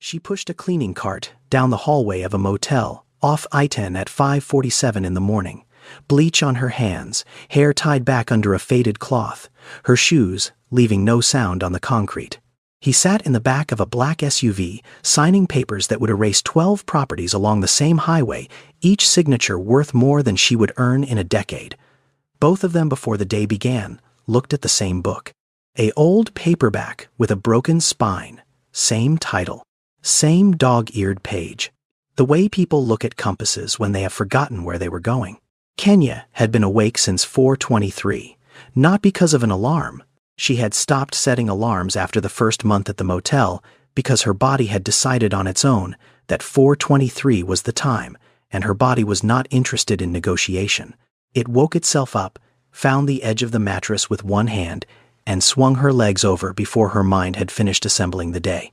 She pushed a cleaning cart down the hallway of a motel off I-10 at 5:47 in the morning, bleach on her hands, hair tied back under a faded cloth, her shoes leaving no sound on the concrete. He sat in the back of a black SUV, signing papers that would erase 12 properties along the same highway, each signature worth more than she would earn in a decade. Both of them, before the day began, looked at the same book. An old paperback with a broken spine, same title, same dog-eared page. The way people look at compasses when they have forgotten where they were going. Kenya had been awake since 4:23, not because of an alarm. She had stopped setting alarms after the first month at the motel because her body had decided on its own that 4:23 was the time, and her body was not interested in negotiation. It woke itself up, found the edge of the mattress with one hand, and swung her legs over before her mind had finished assembling the day.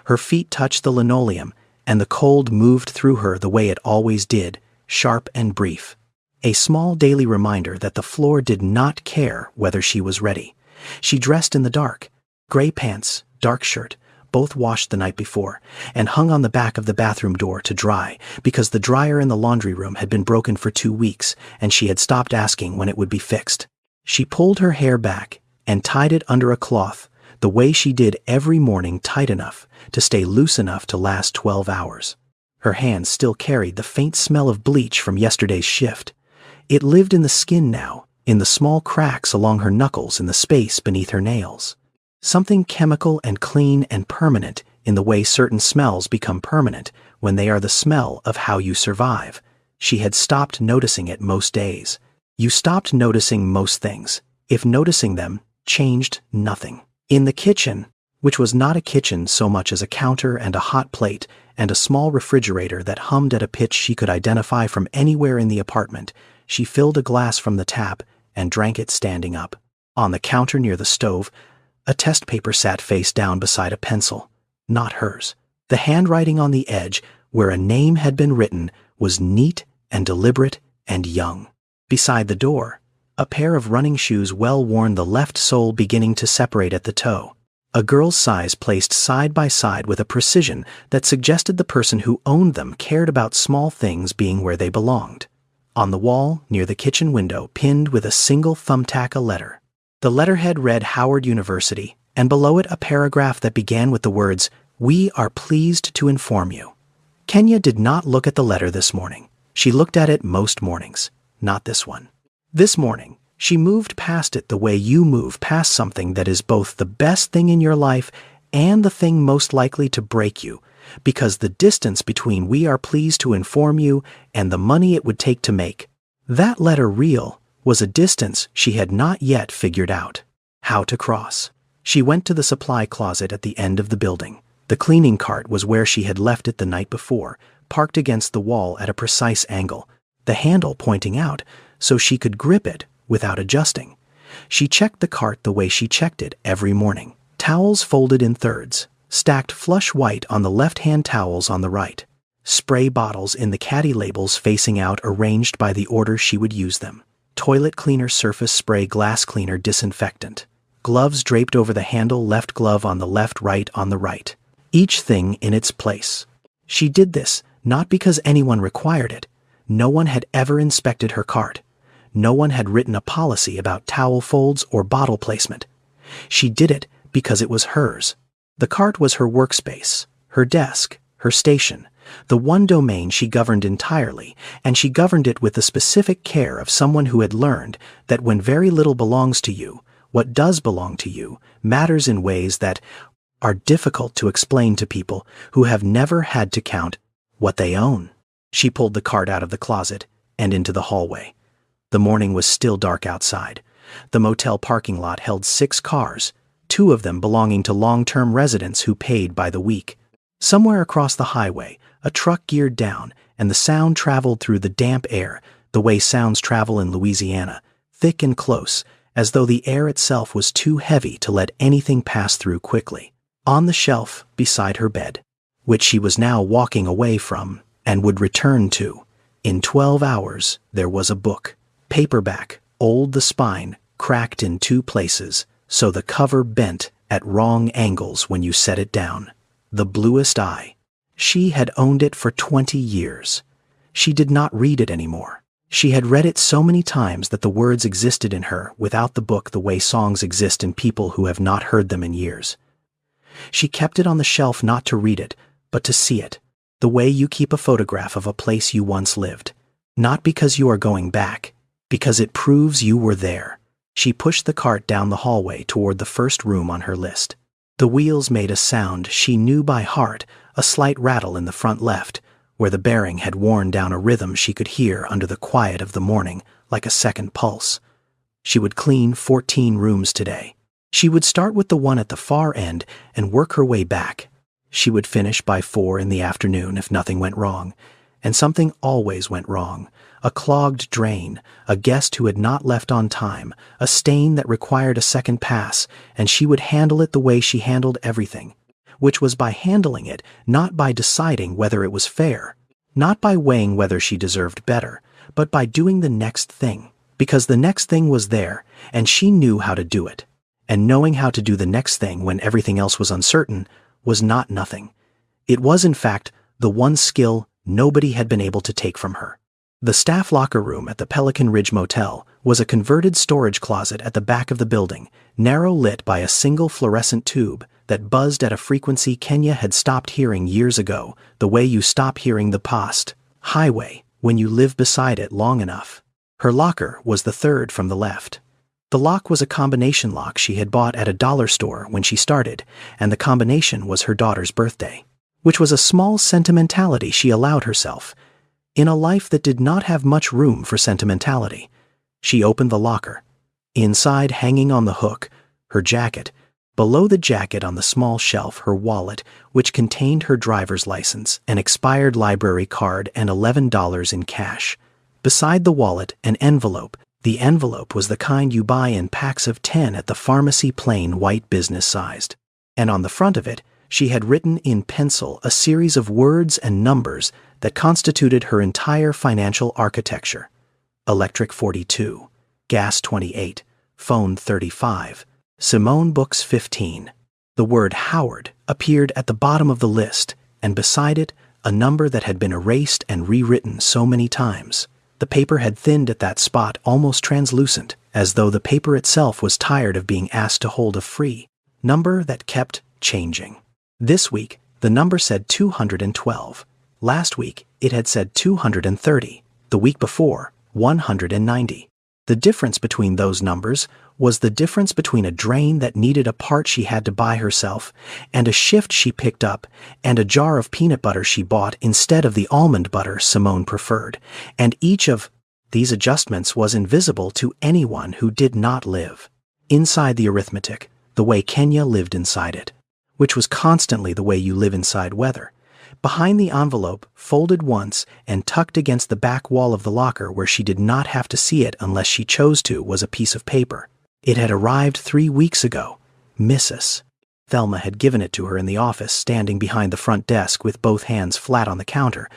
Her feet touched the linoleum, and the cold moved through her the way it always did, sharp and brief. A small daily reminder that the floor did not care whether she was ready. She dressed in the dark, gray pants, dark shirt, both washed the night before, and hung on the back of the bathroom door to dry because the dryer in the laundry room had been broken for 2 weeks and she had stopped asking when it would be fixed. She pulled her hair back and tied it under a cloth, the way she did every morning, tight enough to stay loose enough to last 12 hours. Her hands still carried the faint smell of bleach from yesterday's shift. It lived in the skin now, in the small cracks along her knuckles, in the space beneath her nails. Something chemical and clean and permanent in the way certain smells become permanent when they are the smell of how you survive. She had stopped noticing it most days. You stopped noticing most things, if noticing them changed nothing. In the kitchen, which was not a kitchen so much as a counter and a hot plate and a small refrigerator that hummed at a pitch she could identify from anywhere in the apartment, she filled a glass from the tap and drank it standing up. On the counter near the stove, a test paper sat face down beside a pencil, not hers. The handwriting on the edge, where a name had been written, was neat and deliberate and young. Beside the door, a pair of running shoes well worn, the left sole beginning to separate at the toe. A girl's size placed side by side with a precision that suggested the person who owned them cared about small things being where they belonged. On the wall, near the kitchen window, pinned with a single thumbtack, a letter. The letterhead read Howard University, and below it a paragraph that began with the words, "We are pleased to inform you." Kenya did not look at the letter this morning. She looked at it most mornings, not this one. This morning, she moved past it the way you move past something that is both the best thing in your life and the thing most likely to break you, because the distance between "we are pleased to inform you" and the money it would take to make that letter real was a distance she had not yet figured out how to cross. She went to the supply closet at the end of the building. The cleaning cart was where she had left it the night before, parked against the wall at a precise angle, the handle pointing out so she could grip it without adjusting. She checked the cart the way she checked it every morning. Towels folded in thirds, stacked flush white on the left-hand, towels on the right. Spray bottles in the caddy labels facing out, arranged by the order she would use them. Toilet cleaner, surface spray, glass cleaner, disinfectant. Gloves draped over the handle, left glove on the left, right on the right. Each thing in its place. She did this not because anyone required it. No one had ever inspected her cart. No one had written a policy about towel folds or bottle placement. She did it because it was hers. The cart was her workspace, her desk, her station, the one domain she governed entirely, and she governed it with the specific care of someone who had learned that when very little belongs to you, what does belong to you matters in ways that are difficult to explain to people who have never had to count what they own. She pulled the cart out of the closet and into the hallway. The morning was still dark outside. The motel parking lot held 6 cars, 2 of them belonging to long-term residents who paid by the week. Somewhere across the highway, a truck geared down, and the sound traveled through the damp air, the way sounds travel in Louisiana, thick and close, as though the air itself was too heavy to let anything pass through quickly. On the shelf beside her bed, which she was now walking away from and would return to, in 12 hours there was a book. Paperback, old, the spine cracked in 2 places, so the cover bent at wrong angles when you set it down. The Bluest Eye. She had owned it for 20 years. She did not read it anymore. She had read it so many times that the words existed in her without the book the way songs exist in people who have not heard them in years. She kept it on the shelf not to read it, but to see it, the way you keep a photograph of a place you once lived. Not because you are going back, because it proves you were there. She pushed the cart down the hallway toward the first room on her list. The wheels made a sound she knew by heart, a slight rattle in the front left, where the bearing had worn down a rhythm she could hear under the quiet of the morning, like a second pulse. She would clean 14 rooms today. She would start with the one at the far end and work her way back. She would finish by 4 in the afternoon if nothing went wrong. And something always went wrong. A clogged drain, a guest who had not left on time, a stain that required a second pass, and she would handle it the way she handled everything, which was by handling it, not by deciding whether it was fair, not by weighing whether she deserved better, but by doing the next thing, because the next thing was there, and she knew how to do it. And knowing how to do the next thing when everything else was uncertain was not nothing. It was, in fact, the one skill nobody had been able to take from her. The staff locker room at the Pelican Ridge Motel was a converted storage closet at the back of the building, narrow lit by a single fluorescent tube that buzzed at a frequency Kenya had stopped hearing years ago, the way you stop hearing the past highway when you live beside it long enough. Her locker was the third from the left. The lock was a combination lock she had bought at a dollar store when she started, and the combination was her daughter's birthday, which was a small sentimentality she allowed herself. In a life that did not have much room for sentimentality, she opened the locker. Inside, hanging on the hook, her jacket. Below the jacket on the small shelf, her wallet, which contained her driver's license, an expired library card, and $11 in cash. Beside the wallet, an envelope. The envelope was the kind you buy in packs of 10 at the pharmacy, plain white, business-sized. And on the front of it, she had written in pencil a series of words and numbers that constituted her entire financial architecture. Electric 42, gas 28, phone 35, Simone books 15. The word Howard appeared at the bottom of the list, and beside it, a number that had been erased and rewritten so many times. The paper had thinned at that spot, almost translucent, as though the paper itself was tired of being asked to hold a free number that kept changing. This week, the number said 212. Last week, it had said 230. The week before, 190. The difference between those numbers was the difference between a drain that needed a part she had to buy herself, and a shift she picked up, and a jar of peanut butter she bought instead of the almond butter Simone preferred, and each of these adjustments was invisible to anyone who did not live inside the arithmetic, the way Kenya lived inside it, which was constantly the way you live inside weather. Behind the envelope, folded once and tucked against the back wall of the locker where she did not have to see it unless she chose to, was a piece of paper. It had arrived 3 weeks ago. Mrs. Thelma had given it to her in the office, standing behind the front desk with both hands flat on the counter.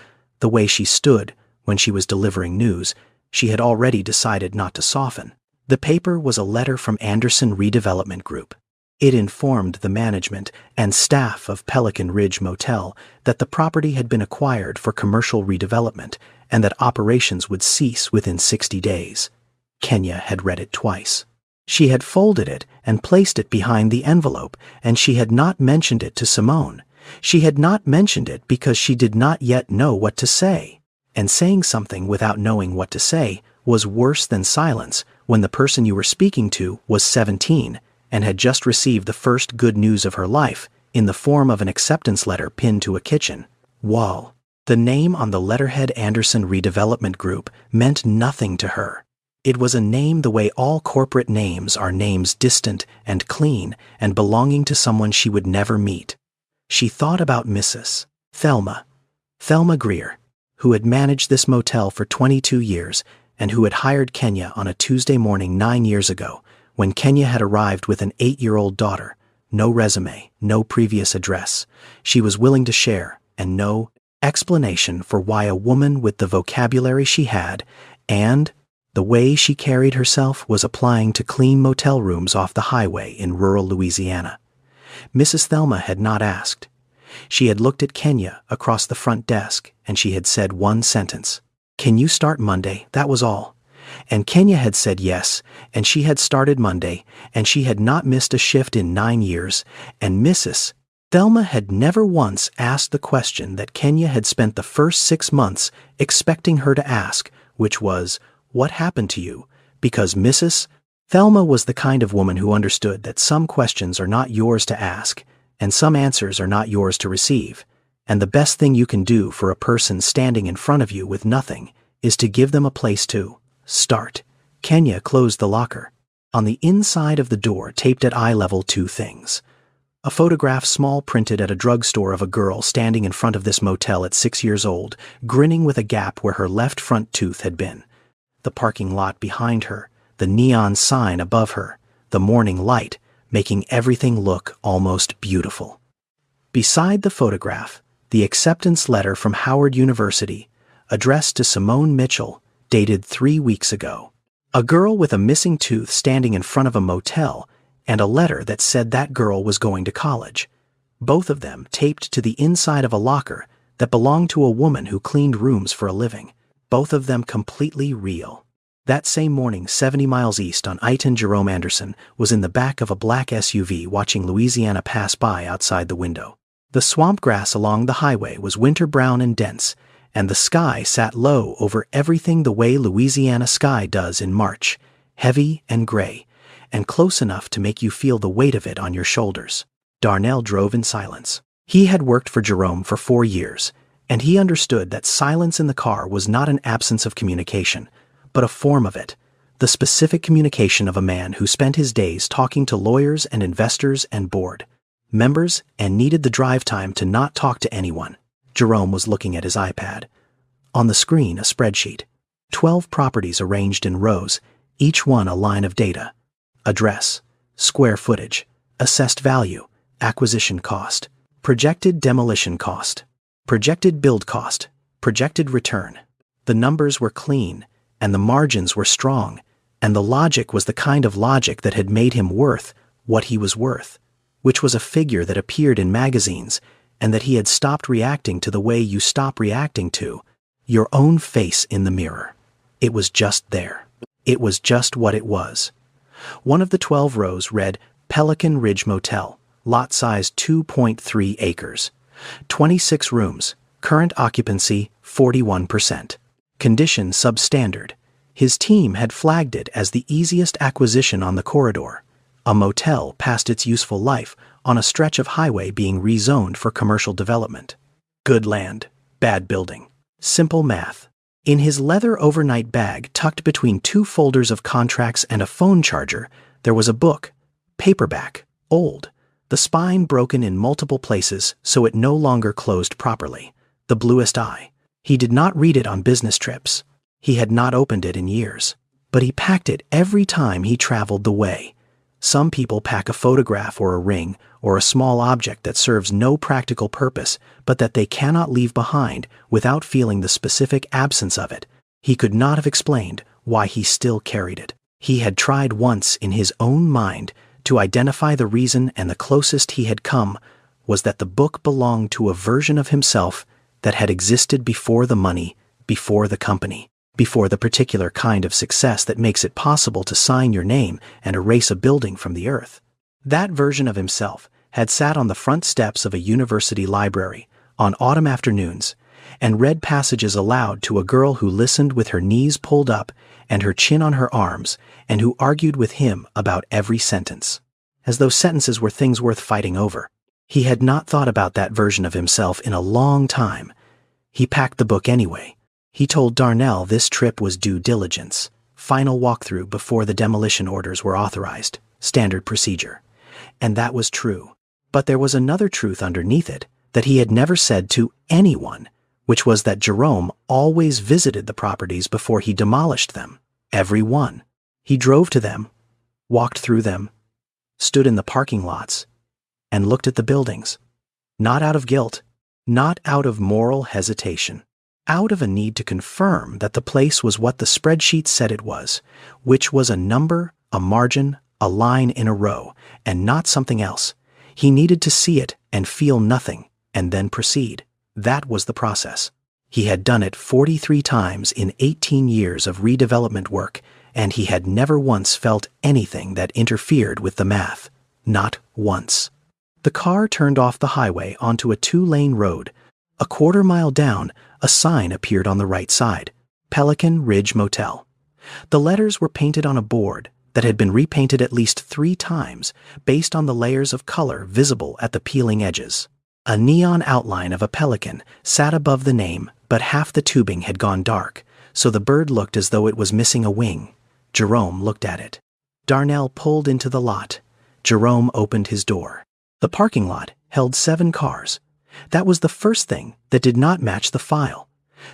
The way she stood when she was delivering news, she had already decided not to soften. The paper was a letter from Anderson Redevelopment Group. It informed the management and staff of Pelican Ridge Motel that the property had been acquired for commercial redevelopment and that operations would cease within 60 days. Kenya had read it twice. She had folded it and placed it behind the envelope, and she had not mentioned it to Simone. She had not mentioned it because she did not yet know what to say. And saying something without knowing what to say was worse than silence when the person you were speaking to was 17 and had just received the first good news of her life in the form of an acceptance letter pinned to a kitchen wall. The name on the letterhead, Anderson Redevelopment Group, meant nothing to her. It was a name the way all corporate names are, names distant and clean and belonging to someone she would never meet. She thought about Mrs. Thelma Greer, who had managed this motel for 22 years and who had hired Kenya on a Tuesday morning 9 years ago, when Kenya had arrived with an 8-year-old daughter, no resume, no previous address. She was willing to share, and no explanation for why a woman with the vocabulary she had and the way she carried herself was applying to clean motel rooms off the highway in rural Louisiana. Mrs. Thelma had not asked. She had looked at Kenya across the front desk, and she had said one sentence. "Can you start Monday?" That was all. And Kenya had said yes, and she had started Monday, and she had not missed a shift in 9 years, and Mrs. Thelma had never once asked the question that Kenya had spent the first 6 months expecting her to ask, which was, "What happened to you?" Because Mrs. Thelma was the kind of woman who understood that some questions are not yours to ask, and some answers are not yours to receive, and the best thing you can do for a person standing in front of you with nothing is to give them a place to start. Kenya closed the locker. On the inside of the door, taped at eye level, 2 things. A photograph small printed at a drugstore of a girl standing in front of this motel at 6 years old, grinning with a gap where her left front tooth had been. The parking lot behind her, the neon sign above her, the morning light, making everything look almost beautiful. Beside the photograph, the acceptance letter from Howard University, addressed to Simone Mitchell, dated 3 weeks ago. A girl with a missing tooth standing in front of a motel, and a letter that said that girl was going to college. Both of them taped to the inside of a locker that belonged to a woman who cleaned rooms for a living. Both of them completely real. That same morning, 70 miles east on I-10, Jerome Anderson was in the back of a black SUV watching Louisiana pass by outside the window. The swamp grass along the highway was winter brown and dense, and the sky sat low over everything the way Louisiana sky does in March, heavy and gray, and close enough to make you feel the weight of it on your shoulders. Darnell drove in silence. He had worked for Jerome for 4 years, and he understood that silence in the car was not an absence of communication, but a form of it, the specific communication of a man who spent his days talking to lawyers and investors and board members and needed the drive time to not talk to anyone. Jerome was looking at his iPad. On the screen, a spreadsheet. 12 properties arranged in rows, each one a line of data. Address, square footage, assessed value, acquisition cost, projected demolition cost, projected build cost, projected return. The numbers were clean, and the margins were strong, and the logic was the kind of logic that had made him worth what he was worth, which was a figure that appeared in magazines, and that he had stopped reacting to the way you stop reacting to your own face in the mirror. It was just there. It was just what it was. One of the 12 rows read Pelican Ridge Motel, lot size 2.3 acres, 26 rooms, current occupancy 41%. Condition substandard. His team had flagged it as the easiest acquisition on the corridor. A motel past its useful life on a stretch of highway being rezoned for commercial development. Good land, bad building. Simple math. In his leather overnight bag tucked between 2 folders of contracts and a phone charger, there was a book, paperback, old, the spine broken in multiple places so it no longer closed properly. The Bluest Eye. He did not read it on business trips. He had not opened it in years. But he packed it every time he traveled the way. Some people pack a photograph or a ring or a small object that serves no practical purpose but that they cannot leave behind without feeling the specific absence of it. He could not have explained why he still carried it. He had tried once in his own mind to identify the reason, and the closest he had come was that the book belonged to a version of himself that had existed before the money, before the company, before the particular kind of success that makes it possible to sign your name and erase a building from the earth. That version of himself had sat on the front steps of a university library on autumn afternoons and read passages aloud to a girl who listened with her knees pulled up and her chin on her arms, and who argued with him about every sentence, as though sentences were things worth fighting over. He had not thought about that version of himself in a long time. He packed the book anyway. He told Darnell this trip was due diligence, final walkthrough before the demolition orders were authorized, standard procedure. And that was true. But there was another truth underneath it that he had never said to anyone, which was that Jerome always visited the properties before he demolished them. Every one. He drove to them, walked through them, stood in the parking lots, and looked at the buildings. Not out of guilt, not out of moral hesitation, out of a need to confirm that the place was what the spreadsheet said it was, which was a number, a margin, a line in a row, and not something else. He needed to see it and feel nothing, and then proceed. That was the process. He had done it 43 times in 18 years of redevelopment work, and he had never once felt anything that interfered with the math. Not once. The car turned off the highway onto a 2-lane road. A quarter-mile down, a sign appeared on the right side. Pelican Ridge Motel. The letters were painted on a board that had been repainted at least 3 times based on the layers of color visible at the peeling edges. A neon outline of a pelican sat above the name, but half the tubing had gone dark, so the bird looked as though it was missing a wing. Jerome looked at it. Darnell pulled into the lot. Jerome opened his door. The parking lot held 7 cars. That was the first thing that did not match the file.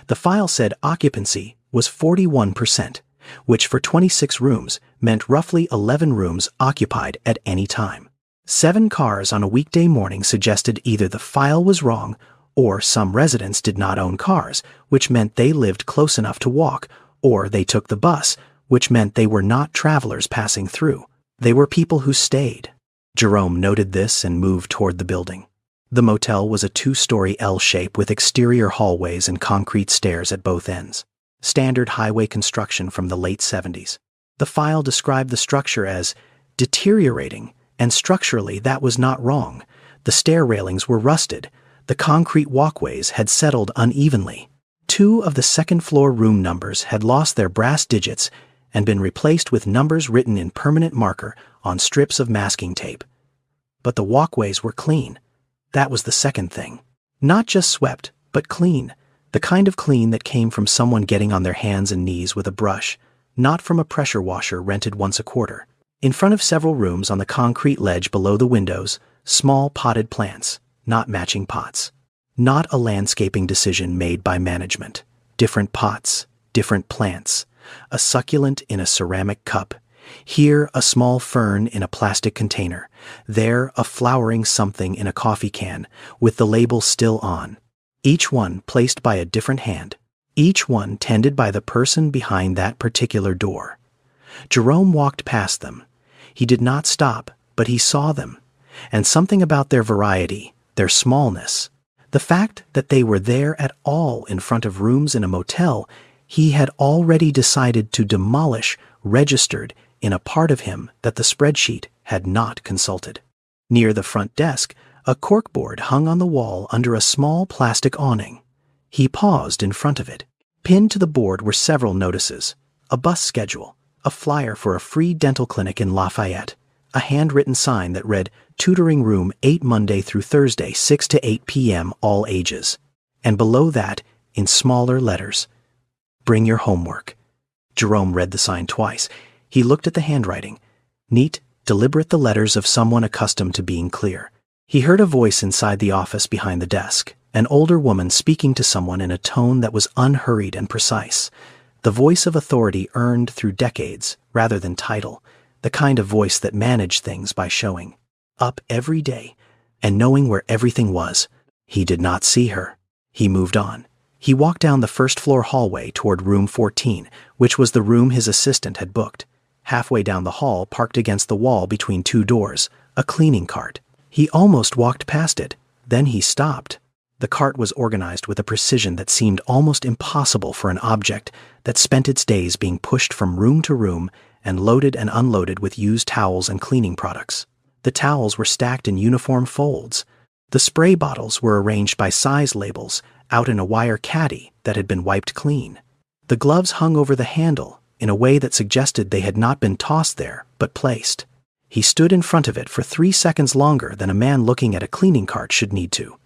The file said occupancy was 41%, which for 26 rooms meant roughly 11 rooms occupied at any time. 7 cars on a weekday morning suggested either the file was wrong or some residents did not own cars, which meant they lived close enough to walk, or they took the bus, which meant they were not travelers passing through. They were people who stayed. Jerome noted this and moved toward the building. The motel was a 2-story L shape with exterior hallways and concrete stairs at both ends. Standard highway construction from the late 70s. The file described the structure as deteriorating, and structurally that was not wrong. The stair railings were rusted. The concrete walkways had settled unevenly. 2 of the second-floor room numbers had lost their brass digits and been replaced with numbers written in permanent marker on strips of masking tape. But the walkways were clean. That was the second thing. Not just swept, but clean. The kind of clean that came from someone getting on their hands and knees with a brush, not from a pressure washer rented once a quarter. In front of several rooms on the concrete ledge below the windows, small potted plants, not matching pots. Not a landscaping decision made by management. Different pots, different plants. A succulent in a ceramic cup. Here, a small fern in a plastic container. There, a flowering something in a coffee can, with the label still on. Each one placed by a different hand. Each one tended by the person behind that particular door. Jerome walked past them. He did not stop, but he saw them. And something about their variety, their smallness, the fact that they were there at all in front of rooms in a motel he had already decided to demolish, registered in a part of him that the spreadsheet had not consulted. Near the front desk, a corkboard hung on the wall under a small plastic awning. He paused in front of it. Pinned to the board were several notices: a bus schedule, a flyer for a free dental clinic in Lafayette, a handwritten sign that read, "Tutoring room 8 Monday through Thursday, 6 to 8 p.m. all ages." And below that, in smaller letters, "Bring your homework." Jerome read the sign twice. He looked at the handwriting. Neat, deliberate, the letters of someone accustomed to being clear. He heard a voice inside the office behind the desk, an older woman speaking to someone in a tone that was unhurried and precise. The voice of authority earned through decades, rather than title, the kind of voice that managed things by showing up every day and knowing where everything was. He did not see her. He moved on. He walked down the first-floor hallway toward room 14, which was the room his assistant had booked. Halfway down the hall, parked against the wall between 2 doors, a cleaning cart. He almost walked past it. Then he stopped. The cart was organized with a precision that seemed almost impossible for an object that spent its days being pushed from room to room and loaded and unloaded with used towels and cleaning products. The towels were stacked in uniform folds. The spray bottles were arranged by size labels out in a wire caddy that had been wiped clean. The gloves hung over the handle in a way that suggested they had not been tossed there, but placed. He stood in front of it for 3 seconds longer than a man looking at a cleaning cart should need to.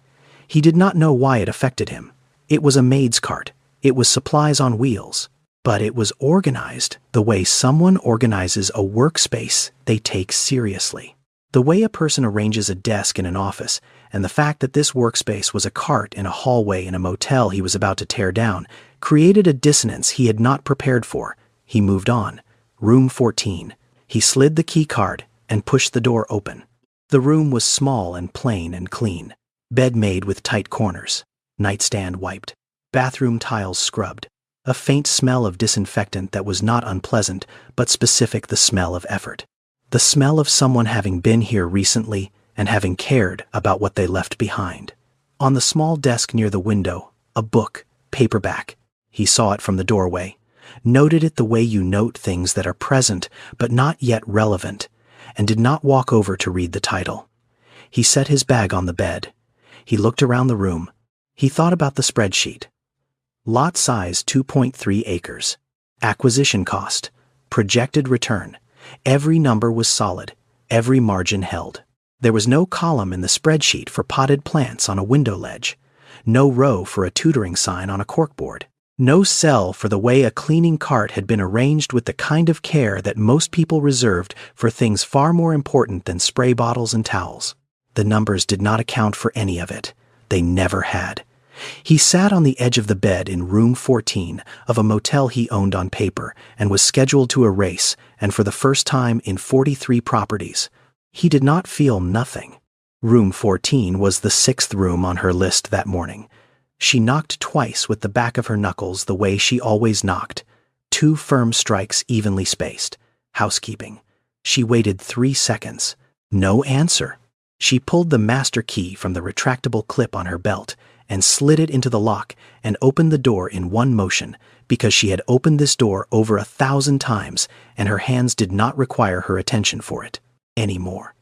He did not know why it affected him. It was a maid's cart. It was supplies on wheels. But it was organized the way someone organizes a workspace they take seriously. The way a person arranges a desk in an office, and the fact that this workspace was a cart in a hallway in a motel he was about to tear down, created a dissonance he had not prepared for. He moved on. Room 14. He slid the key card and pushed the door open. The room was small and plain and clean. Bed made with tight corners. Nightstand wiped. Bathroom tiles scrubbed. A faint smell of disinfectant that was not unpleasant, but specific, the smell of effort. The smell of someone having been here recently and having cared about what they left behind. On the small desk near the window, a book, paperback. He saw it from the doorway, noted it the way you note things that are present but not yet relevant, and did not walk over to read the title. He set his bag on the bed. He looked around the room. He thought about the spreadsheet. Lot size 2.3 acres. Acquisition cost. Projected return. Every number was solid. Every margin held. There was no column in the spreadsheet for potted plants on a window ledge. No row for a tutoring sign on a corkboard. No cell for the way a cleaning cart had been arranged with the kind of care that most people reserved for things far more important than spray bottles and towels. The numbers did not account for any of it. They never had. He sat on the edge of the bed in room 14 of a motel he owned on paper and was scheduled to erase, and for the first time in 43 properties. He did not feel nothing. Room 14 was the 6th room on her list that morning. She knocked twice with the back of her knuckles the way she always knocked. 2 firm strikes evenly spaced. Housekeeping. She waited 3 seconds. No answer. She pulled the master key from the retractable clip on her belt and slid it into the lock and opened the door in one motion, because she had opened this door over 1,000 times and her hands did not require her attention for it anymore.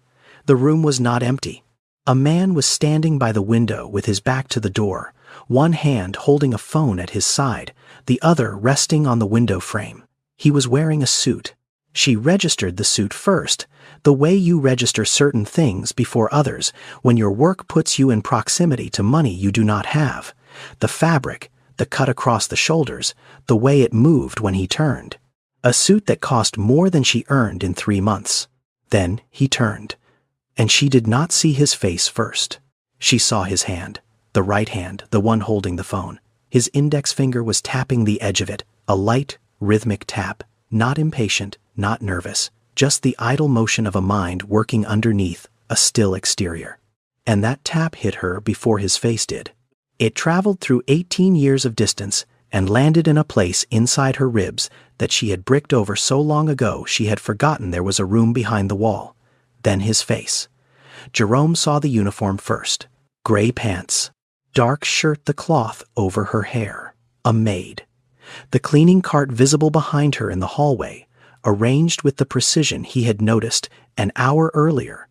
The room was not empty. A man was standing by the window with his back to the door, one hand holding a phone at his side, the other resting on the window frame. He was wearing a suit. She registered the suit first, the way you register certain things before others when your work puts you in proximity to money you do not have. The fabric, the cut across the shoulders, the way it moved when he turned. A suit that cost more than she earned in 3 months. Then he turned, and she did not see his face first. She saw his hand, the right hand, the one holding the phone. His index finger was tapping the edge of it, a light, rhythmic tap, not impatient, not nervous, just the idle motion of a mind working underneath a still exterior. And that tap hit her before his face did. It traveled through 18 years of distance and landed in a place inside her ribs that she had bricked over so long ago she had forgotten there was a room behind the wall. Then his face. Jerome saw the uniform first. Gray pants. Dark shirt, the cloth over her hair. A maid. The cleaning cart visible behind her in the hallway, arranged with the precision he had noticed an hour earlier,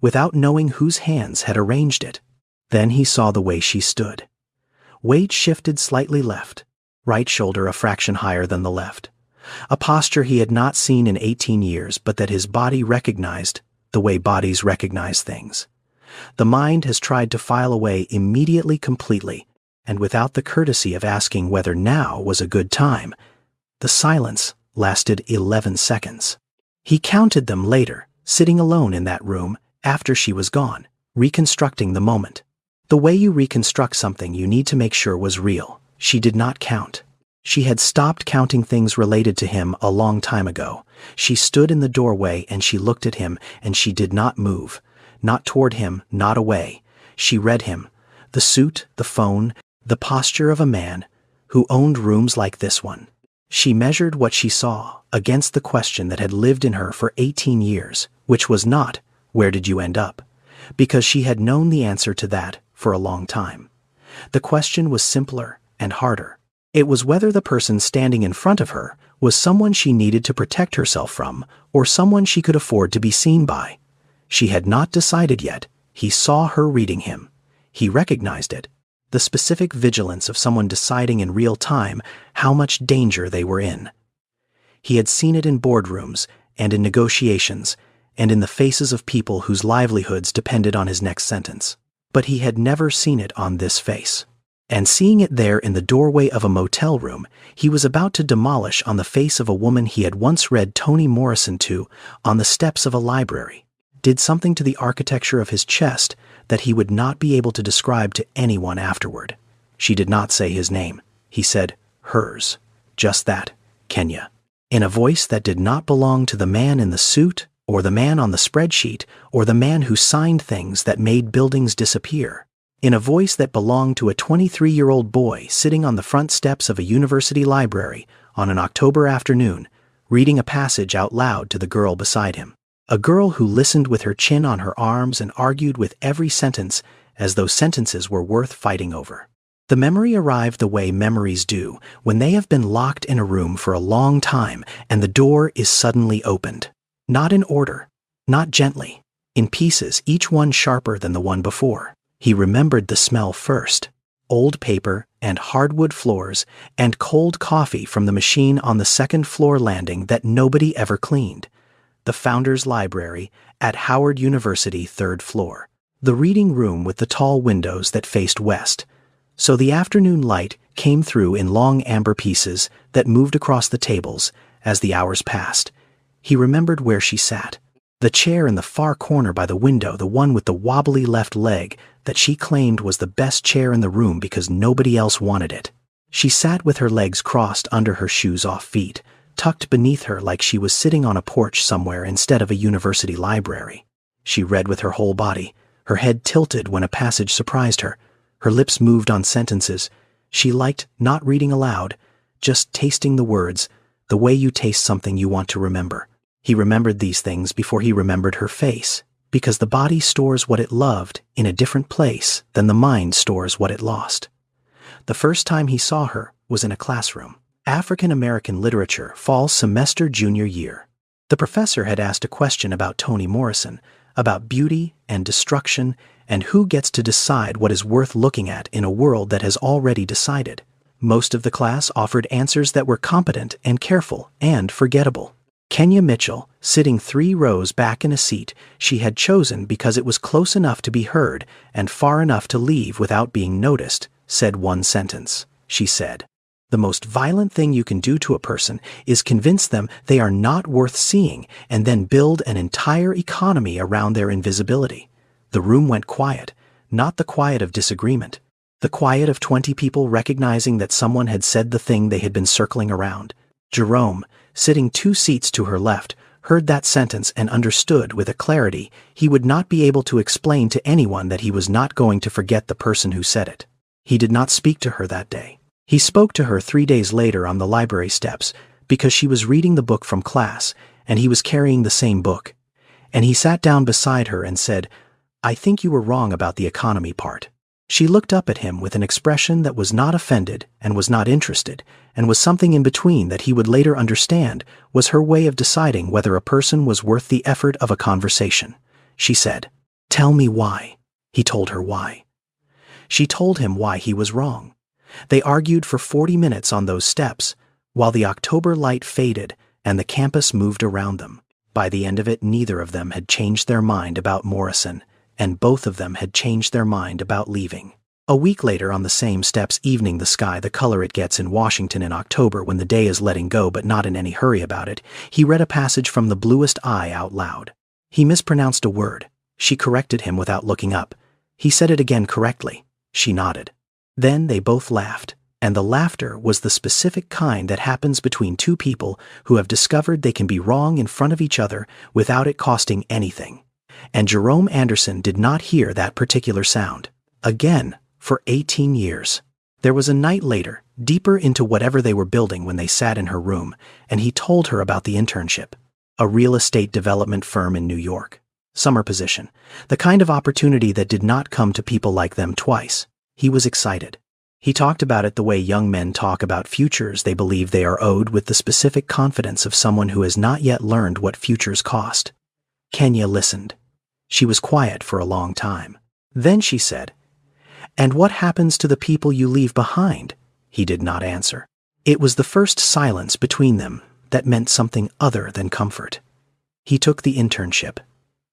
without knowing whose hands had arranged it. Then he saw the way she stood. Weight shifted slightly left, right shoulder a fraction higher than the left. A posture he had not seen in 18 years, but that his body recognized the way bodies recognize things. The mind has tried to file away immediately, completely, and without the courtesy of asking whether now was a good time. The silence lasted 11 seconds. He counted them later, sitting alone in that room after she was gone, reconstructing the moment. The way you reconstruct something you need to make sure was real. She did not count. She had stopped counting things related to him a long time ago. She stood in the doorway and she looked at him and she did not move. Not toward him, not away. She read him. The suit, the phone, the posture of a man who owned rooms like this one. She measured what she saw against the question that had lived in her for 18 years, which was not, where did you end up? Because she had known the answer to that for a long time. The question was simpler and harder. It was whether the person standing in front of her was someone she needed to protect herself from or someone she could afford to be seen by. She had not decided yet. He saw her reading him. He recognized it. The specific vigilance of someone deciding in real time how much danger they were in. He had seen it in boardrooms and in negotiations and in the faces of people whose livelihoods depended on his next sentence. But he had never seen it on this face. And seeing it there in the doorway of a motel room, he was about to demolish on the face of a woman he had once read Toni Morrison to on the steps of a library, did something to the architecture of his chest that he would not be able to describe to anyone afterward. She did not say his name. He said, hers. Just that, Kenya. In a voice that did not belong to the man in the suit, or the man on the spreadsheet, or the man who signed things that made buildings disappear. In a voice that belonged to a 23-year-old boy sitting on the front steps of a university library on an October afternoon, reading a passage out loud to the girl beside him. A girl who listened with her chin on her arms and argued with every sentence as though sentences were worth fighting over. The memory arrived the way memories do, when they have been locked in a room for a long time and the door is suddenly opened. Not in order, not gently, in pieces, each one sharper than the one before. He remembered the smell first. Old paper and hardwood floors and cold coffee from the machine on the second-floor landing that nobody ever cleaned. The Founders Library at Howard University, third floor. The reading room with the tall windows that faced west. So the afternoon light came through in long amber pieces that moved across the tables as the hours passed. He remembered where she sat. The chair in the far corner by the window, the one with the wobbly left leg that she claimed was the best chair in the room because nobody else wanted it. She sat with her legs crossed under her shoes-off feet, tucked beneath her like she was sitting on a porch somewhere instead of a university library. She read with her whole body, her head tilted when a passage surprised her. Her lips moved on sentences. She liked not reading aloud, just tasting the words, the way you taste something you want to remember. He remembered these things before he remembered her face, because the body stores what it loved in a different place than the mind stores what it lost. The first time he saw her was in a classroom. African American literature, fall semester junior year. The professor had asked a question about Toni Morrison, about beauty and destruction and who gets to decide what is worth looking at in a world that has already decided. Most of the class offered answers that were competent and careful and forgettable. Kenya Mitchell, sitting 3 rows back in a seat she had chosen because it was close enough to be heard and far enough to leave without being noticed, said one sentence. She said, "The most violent thing you can do to a person is convince them they are not worth seeing and then build an entire economy around their invisibility." The room went quiet, not the quiet of disagreement. The quiet of 20 people recognizing that someone had said the thing they had been circling around. Jerome, sitting 2 seats to her left, heard that sentence and understood with a clarity he would not be able to explain to anyone that he was not going to forget the person who said it. He did not speak to her that day. He spoke to her 3 days later on the library steps because she was reading the book from class and he was carrying the same book. And he sat down beside her and said, "I think you were wrong about the economy part." She looked up at him with an expression that was not offended and was not interested, and was something in between that he would later understand was her way of deciding whether a person was worth the effort of a conversation. She said, "Tell me why." He told her why. She told him why he was wrong. They argued for 40 minutes on those steps, while the October light faded and the campus moved around them. By the end of it, neither of them had changed their mind about Morrison, and both of them had changed their mind about leaving. A week later, on the same steps, evening the sky the color it gets in Washington in October when the day is letting go but not in any hurry about it, he read a passage from The Bluest Eye out loud. He mispronounced a word. She corrected him without looking up. He said it again correctly. She nodded. Then they both laughed, and the laughter was the specific kind that happens between 2 people who have discovered they can be wrong in front of each other without it costing anything. And Jerome Anderson did not hear that particular sound again for 18 years. There was a night later, deeper into whatever they were building when they sat in her room, and he told her about the internship. A real estate development firm in New York. Summer position. The kind of opportunity that did not come to people like them twice. He was excited. He talked about it the way young men talk about futures they believe they are owed, with the specific confidence of someone who has not yet learned what futures cost. Kenya listened. She was quiet for a long time. Then she said, "And what happens to the people you leave behind?" He did not answer. It was the first silence between them that meant something other than comfort. He took the internship.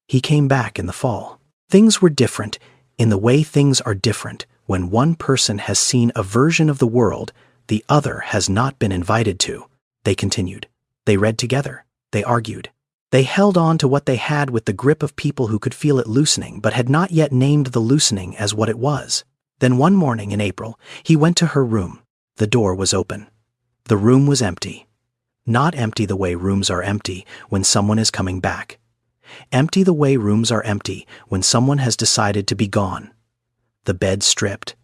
He came back in the fall. Things were different in the way things are different when one person has seen a version of the world the other has not been invited to. They continued. They read together. They argued. They held on to what they had with the grip of people who could feel it loosening but had not yet named the loosening as what it was. Then one morning in April, he went to her room. The door was open. The room was empty. Not empty the way rooms are empty when someone is coming back. Empty the way rooms are empty when someone has decided to be gone. The bed stripped.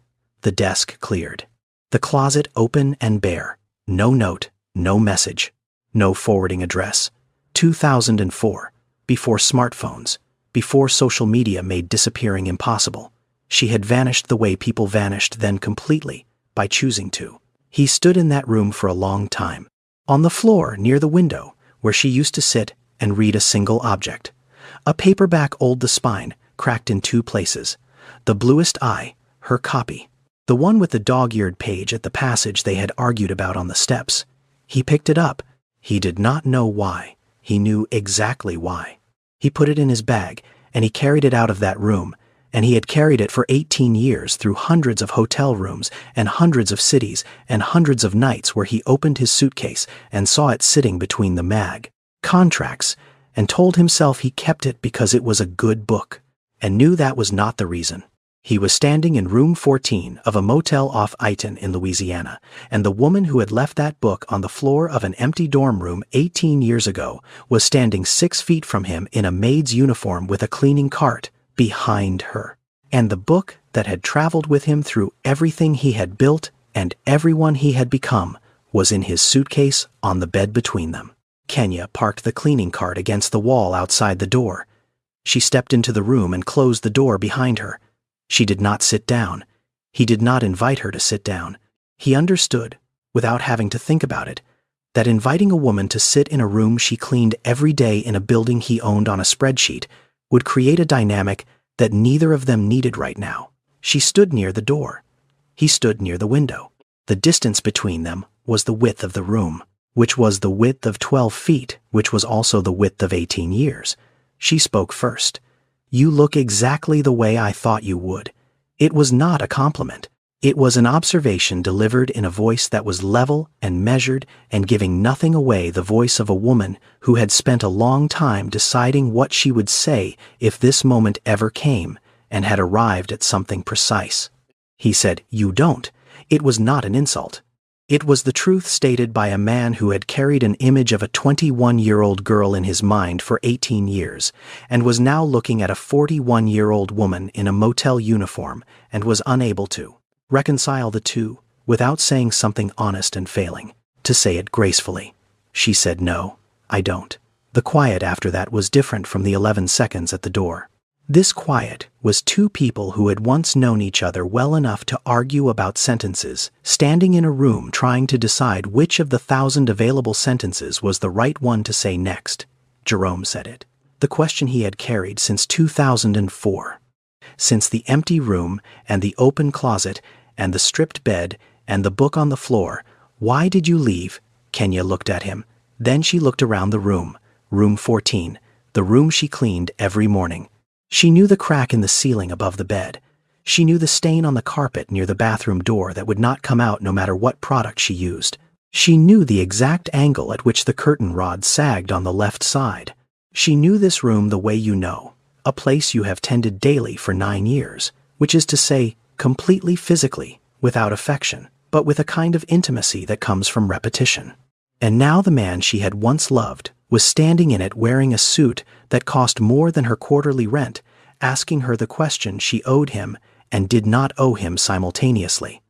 The desk cleared. The closet open and bare. No note, no message, no forwarding address. 2004, before smartphones, before social media made disappearing impossible. She had vanished the way people vanished then completely, by choosing to. He stood in that room for a long time. On the floor, near the window, where she used to sit and read a single object. A paperback old the spine, cracked in 2 places. The bluest eye, her copy. The one with the dog-eared page at the passage they had argued about on the steps. He picked it up. He did not know why. He knew exactly why. He put it in his bag, and he carried it out of that room, and he had carried it for 18 years through hundreds of hotel rooms and hundreds of cities and hundreds of nights where he opened his suitcase and saw it sitting between the contracts, and told himself he kept it because it was a good book, and knew that was not the reason. He was standing in room 14 of a motel off Iton in Louisiana, and the woman who had left that book on the floor of an empty dorm room 18 years ago was standing 6 feet from him in a maid's uniform with a cleaning cart behind her. And the book that had traveled with him through everything he had built and everyone he had become was in his suitcase on the bed between them. Kenya parked the cleaning cart against the wall outside the door. She stepped into the room and closed the door behind her. She did not sit down. He did not invite her to sit down. He understood, without having to think about it, that inviting a woman to sit in a room she cleaned every day in a building he owned on a spreadsheet would create a dynamic that neither of them needed right now. She stood near the door. He stood near the window. The distance between them was the width of the room, which was the width of 12 feet, which was also the width of 18 years. She spoke first. "You look exactly the way I thought you would." It was not a compliment. It was an observation delivered in a voice that was level and measured and giving nothing away, the voice of a woman who had spent a long time deciding what she would say if this moment ever came, and had arrived at something precise. He said, "You don't." It was not an insult. It was the truth stated by a man who had carried an image of a 21-year-old girl in his mind for 18 years, and was now looking at a 41-year-old woman in a motel uniform, and was unable to reconcile the two, without saying something honest and failing to say it gracefully. She said, "No, I don't." The quiet after that was different from the 11 seconds at the door. This quiet was 2 people who had once known each other well enough to argue about sentences, standing in a room trying to decide which of the 1,000 available sentences was the right one to say next. Jerome said it. The question he had carried since 2004. Since the empty room and the open closet and the stripped bed and the book on the floor. "Why did you leave?" Kenya looked at him. Then she looked around the room. Room 14, the room she cleaned every morning. She knew the crack in the ceiling above the bed. She knew the stain on the carpet near the bathroom door that would not come out no matter what product she used. She knew the exact angle at which the curtain rod sagged on the left side. She knew this room the way you know, a place you have tended daily for 9 years, which is to say, completely physically, without affection, but with a kind of intimacy that comes from repetition. And now the man she had once loved was standing in it wearing a suit that cost more than her quarterly rent, asking her the question she owed him and did not owe him simultaneously.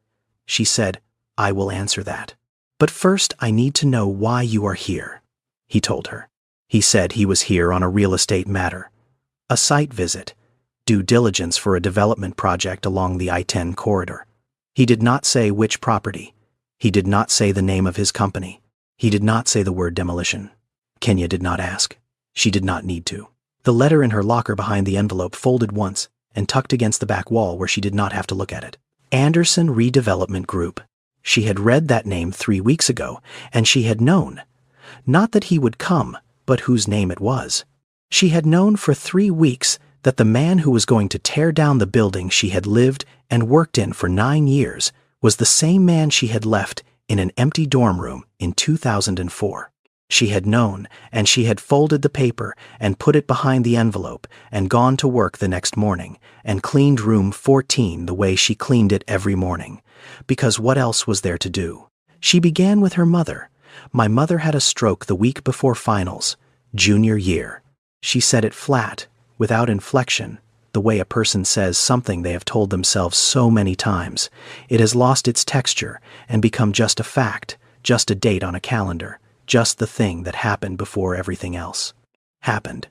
She said, "I will answer that. But first I need to know why you are here," he told her. He said he was here on a real estate matter. A site visit, due diligence for a development project along the I-10 corridor. He did not say which property. He did not say the name of his company. He did not say the word demolition. Kenya did not ask. She did not need to. The letter in her locker behind the envelope folded once and tucked against the back wall where she did not have to look at it. Anderson Redevelopment Group. She had read that name 3 weeks ago, and she had known. Not that he would come, but whose name it was. She had known for 3 weeks that the man who was going to tear down the building she had lived and worked in for 9 years was the same man she had left in an empty dorm room in 2004. She had known, and she had folded the paper and put it behind the envelope and gone to work the next morning and cleaned room 14 the way she cleaned it every morning. Because what else was there to do? She began with her mother. "My mother had a stroke the week before finals, junior year." She said it flat, without inflection, the way a person says something they have told themselves so many times. It has lost its texture and become just a fact, just a date on a calendar. Just the thing that happened before everything else happened.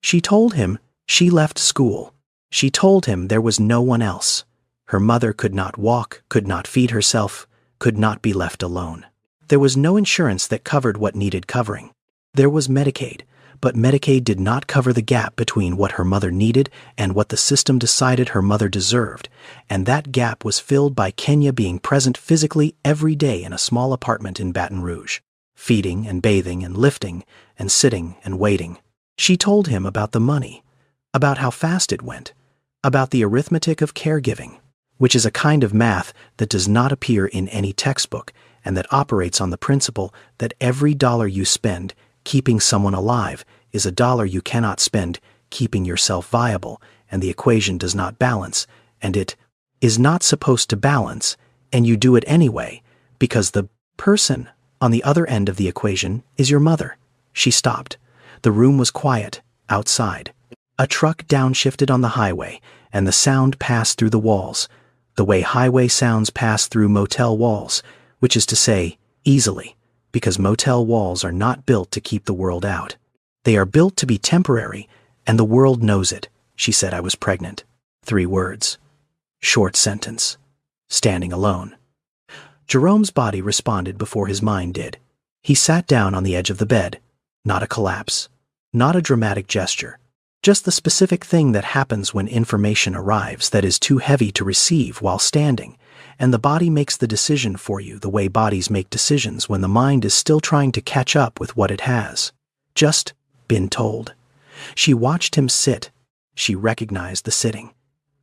She told him she left school. She told him there was no one else. Her mother could not walk, could not feed herself, could not be left alone. There was no insurance that covered what needed covering. There was Medicaid, but Medicaid did not cover the gap between what her mother needed and what the system decided her mother deserved, and that gap was filled by Kenya being present physically every day in a small apartment in Baton Rouge, feeding and bathing and lifting and sitting and waiting. She told him about the money, about how fast it went, about the arithmetic of caregiving, which is a kind of math that does not appear in any textbook and that operates on the principle that every dollar you spend keeping someone alive is a dollar you cannot spend keeping yourself viable, and the equation does not balance, and it is not supposed to balance, and you do it anyway, because the person on the other end of the equation is your mother. She stopped. The room was quiet, outside. A truck downshifted on the highway, and the sound passed through the walls, the way highway sounds pass through motel walls, which is to say, easily, because motel walls are not built to keep the world out. They are built to be temporary, and the world knows it. She said I was pregnant. 3 words. Short sentence. Standing alone. Jerome's body responded before his mind did. He sat down on the edge of the bed. Not a collapse. Not a dramatic gesture. Just the specific thing that happens when information arrives that is too heavy to receive while standing, and the body makes the decision for you the way bodies make decisions when the mind is still trying to catch up with what it has just been told. She watched him sit. She recognized the sitting.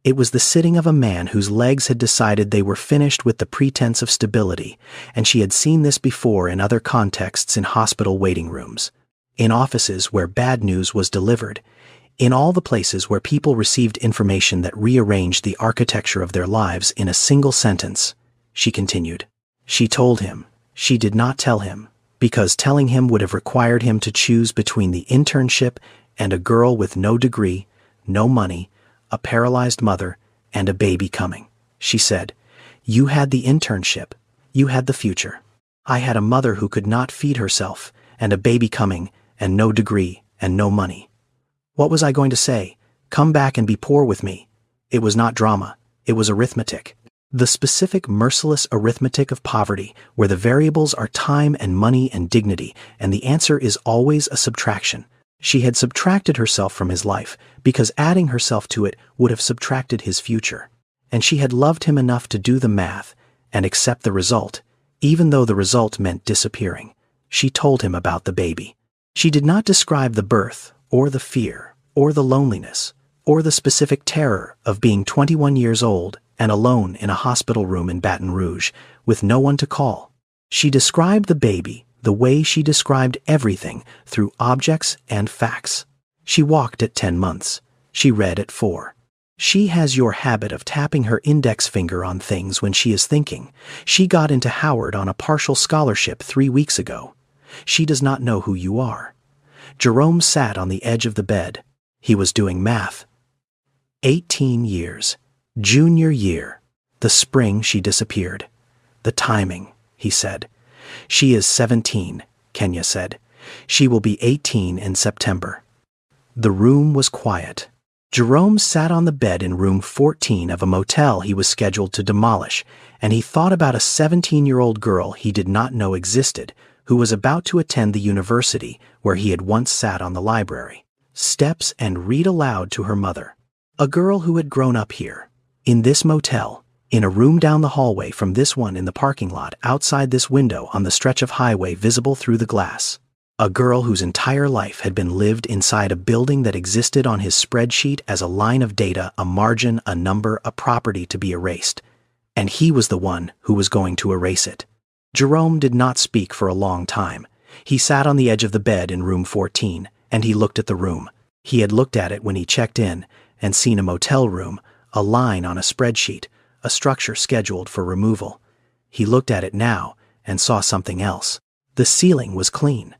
It was the sitting of a man whose legs had decided they were finished with the pretense of stability, and she had seen this before in other contexts in hospital waiting rooms, in offices where bad news was delivered, in all the places where people received information that rearranged the architecture of their lives in a single sentence. She continued. She told him. She did not tell him, because telling him would have required him to choose between the internship and a girl with no degree, no money, a paralyzed mother, and a baby coming. She said, "You had the internship. You had the future. I had a mother who could not feed herself, and a baby coming, and no degree, and no money." What was I going to say? Come back and be poor with me. It was not drama. It was arithmetic. The specific merciless arithmetic of poverty, where the variables are time and money and dignity, and the answer is always a subtraction. She had subtracted herself from his life, because adding herself to it would have subtracted his future. And she had loved him enough to do the math and accept the result, even though the result meant disappearing. She told him about the baby. She did not describe the birth, or the fear, or the loneliness, or the specific terror of being 21 years old and alone in a hospital room in Baton Rouge with no one to call. She described the baby the way she described everything through objects and facts. She walked at 10 months. She read at 4. She has your habit of tapping her index finger on things when she is thinking. She got into Howard on a partial scholarship 3 weeks ago. She does not know who you are. Jerome sat on the edge of the bed. He was doing math. 18 years. Junior year. The spring she disappeared. The timing, he said. She is 17, Kenya said. She will be 18 in September. The room was quiet. Jerome sat on the bed in room 14 of a motel he was scheduled to demolish, and he thought about a 17-year-old girl he did not know existed, who was about to attend the university where he had once sat on the library steps and read aloud to her mother. A girl who had grown up here, in this motel, in a room down the hallway from this one in the parking lot outside this window on the stretch of highway visible through the glass. A girl whose entire life had been lived inside a building that existed on his spreadsheet as a line of data, a margin, a number, a property to be erased. And he was the one who was going to erase it. Jerome did not speak for a long time. He sat on the edge of the bed in room 14, and he looked at the room. He had looked at it when he checked in and seen a motel room, a line on a spreadsheet, a structure scheduled for removal. He looked at it now and saw something else. The ceiling was clean.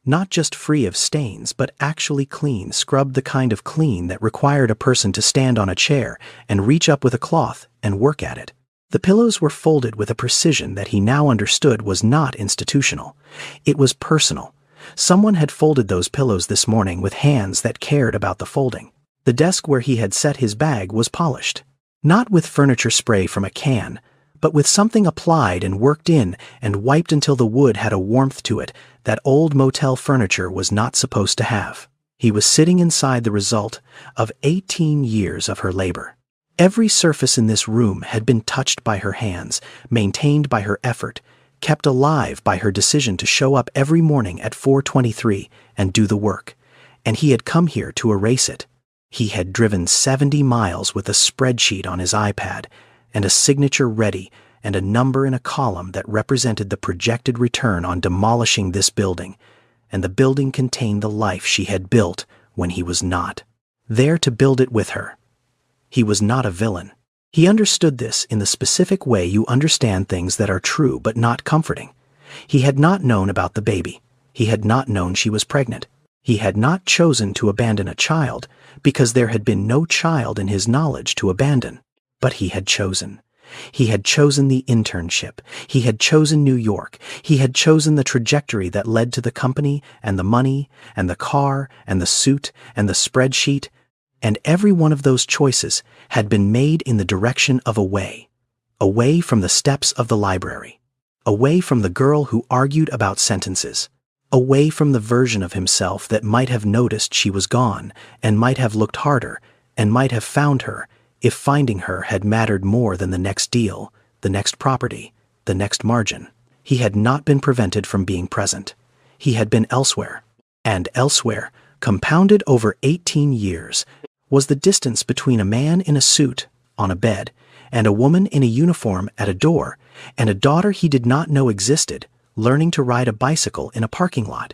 Not just free of stains, but actually clean, scrubbed, the kind of clean that required a person to stand on a chair and reach up with a cloth and work at it. The pillows were folded with a precision that he now understood was not institutional. It was personal. Someone had folded those pillows this morning with hands that cared about the folding. The desk where he had set his bag was polished. Not with furniture spray from a can, but with something applied and worked in and wiped until the wood had a warmth to it that old motel furniture was not supposed to have. He was sitting inside the result of 18 years of her labor. Every surface in this room had been touched by her hands, maintained by her effort, kept alive by her decision to show up every morning at 4:23 and do the work. And he had come here to erase it. He had driven 70 miles with a spreadsheet on his iPad and a signature ready and a number in a column that represented the projected return on demolishing this building, and the building contained the life she had built when he was not there to build it with her. He was not a villain. He understood this in the specific way you understand things that are true but not comforting. He had not known about the baby. He had not known she was pregnant. He had not chosen to abandon a child because there had been no child in his knowledge to abandon. But he had chosen. He had chosen the internship. He had chosen New York. He had chosen the trajectory that led to the company and the money and the car and the suit and the spreadsheet. And every one of those choices had been made in the direction of away from the steps of the library, away from the girl who argued about sentences, away from the version of himself that might have noticed she was gone and might have looked harder and might have found her if finding her had mattered more than the next deal, the next property, the next margin. He had not been prevented from being present. He had been elsewhere. And elsewhere, compounded over 18 years, was the distance between a man in a suit on a bed and a woman in a uniform at a door and a daughter he did not know existed learning to ride a bicycle in a parking lot.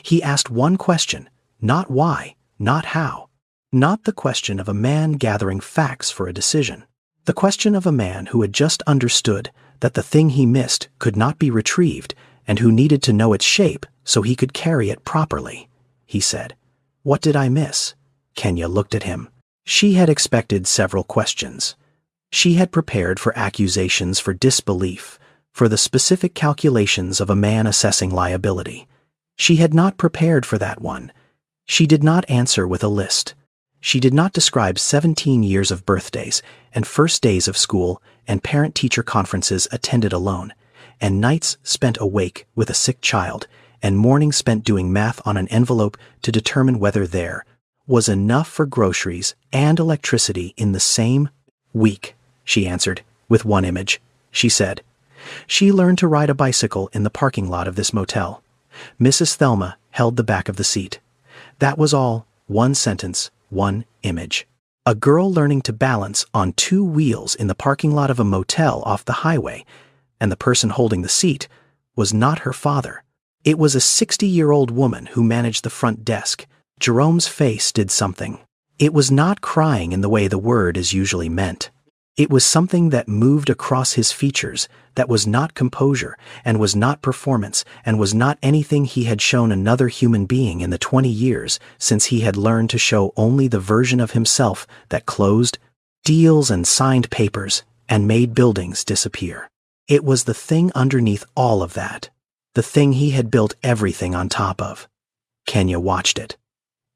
He asked one question, not why, not how. Not the question of a man gathering facts for a decision. The question of a man who had just understood that the thing he missed could not be retrieved and who needed to know its shape so he could carry it properly. He said, "What did I miss?" Kenya looked at him. She had expected several questions. She had prepared for accusations for disbelief, for the specific calculations of a man assessing liability. She had not prepared for that one. She did not answer with a list. She did not describe 17 years of birthdays and first days of school and parent-teacher conferences attended alone, and nights spent awake with a sick child, and mornings spent doing math on an envelope to determine whether there was enough for groceries and electricity in the same week. She answered, with one image. She said, "She learned to ride a bicycle in the parking lot of this motel." Mrs. Thelma held the back of the seat. That was all, one sentence, one image. A girl learning to balance on two wheels in the parking lot of a motel off the highway, and the person holding the seat was not her father. It was a 60-year-old woman who managed the front desk. Jerome's face did something. It was not crying in the way the word is usually meant. It was something that moved across his features, that was not composure, and was not performance, and was not anything he had shown another human being in the 20 years since he had learned to show only the version of himself that closed deals and signed papers and made buildings disappear. It was the thing underneath all of that, the thing he had built everything on top of. Kenya watched it.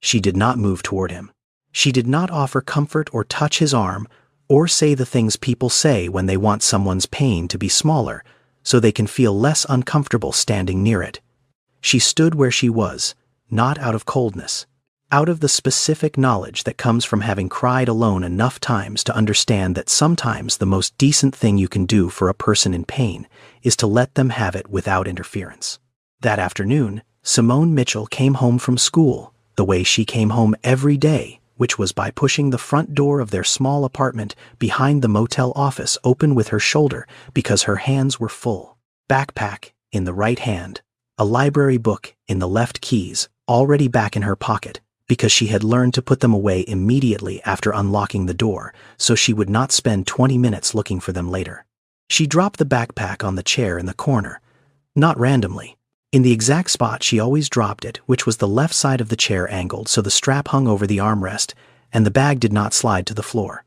She did not move toward him. She did not offer comfort or touch his arm or say the things people say when they want someone's pain to be smaller so they can feel less uncomfortable standing near it. She stood where she was, not out of coldness, out of the specific knowledge that comes from having cried alone enough times to understand that sometimes the most decent thing you can do for a person in pain is to let them have it without interference. That afternoon, Simone Mitchell came home from school the way she came home every day, which was by pushing the front door of their small apartment behind the motel office open with her shoulder because her hands were full. Backpack in the right hand, a library book in the left, keys already back in her pocket because she had learned to put them away immediately after unlocking the door so she would not spend 20 minutes looking for them later. She dropped the backpack on the chair in the corner, not randomly. In the exact spot she always dropped it, which was the left side of the chair angled so the strap hung over the armrest and the bag did not slide to the floor.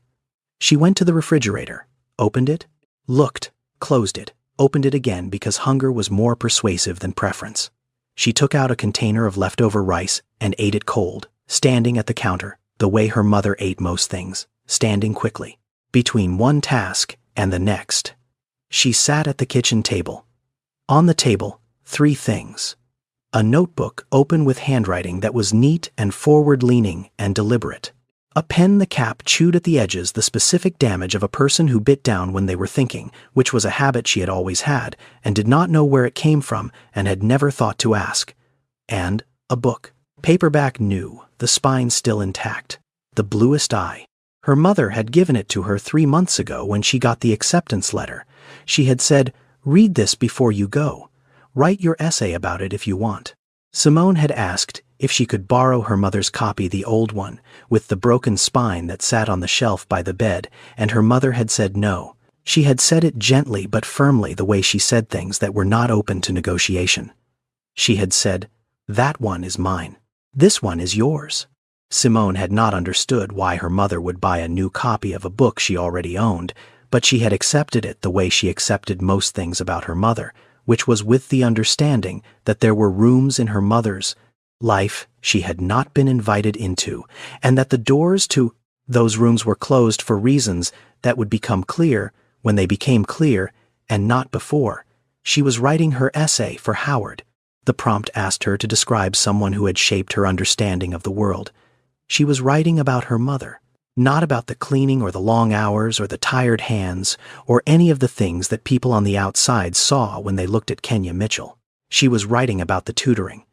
She went to the refrigerator, opened it, looked, closed it, opened it again because hunger was more persuasive than preference. She took out a container of leftover rice and ate it cold, standing at the counter, the way her mother ate most things, standing quickly, between one task and the next. She sat at the kitchen table. On the table, 3 things. A notebook open with handwriting that was neat and forward-leaning and deliberate. A pen the cap chewed at the edges, the specific damage of a person who bit down when they were thinking, which was a habit she had always had, and did not know where it came from and had never thought to ask. And a book. Paperback new, the spine still intact. The bluest eye. Her mother had given it to her 3 months ago when she got the acceptance letter. She had said, "Read this before you go. Write your essay about it if you want." Simone had asked if she could borrow her mother's copy, the old one, with the broken spine that sat on the shelf by the bed, and her mother had said no. She had said it gently but firmly, the way she said things that were not open to negotiation. She had said, "That one is mine. This one is yours." Simone had not understood why her mother would buy a new copy of a book she already owned, but she had accepted it the way she accepted most things about her mother, which was with the understanding that there were rooms in her mother's life she had not been invited into, and that the doors to those rooms were closed for reasons that would become clear when they became clear, and not before. She was writing her essay for Howard. The prompt asked her to describe someone who had shaped her understanding of the world. She was writing about her mother, not about the cleaning or the long hours or the tired hands or any of the things that people on the outside saw when they looked at Kenya Mitchell. She was writing about the tutoring,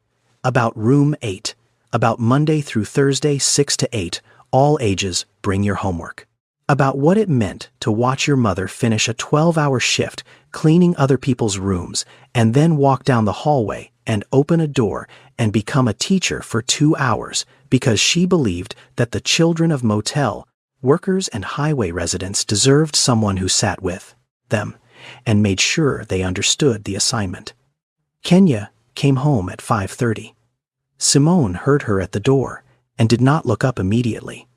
about room 8, about Monday through Thursday 6 to 8, all ages, bring your homework. About what it meant to watch your mother finish a 12-hour shift cleaning other people's rooms and then walk down the hallway and open a door and become a teacher for 2 hours because she believed that the children of Motel, workers and highway residents deserved someone who sat with them and made sure they understood the assignment. Kenya came home at 5:30. Simone heard her at the door and did not look up immediately.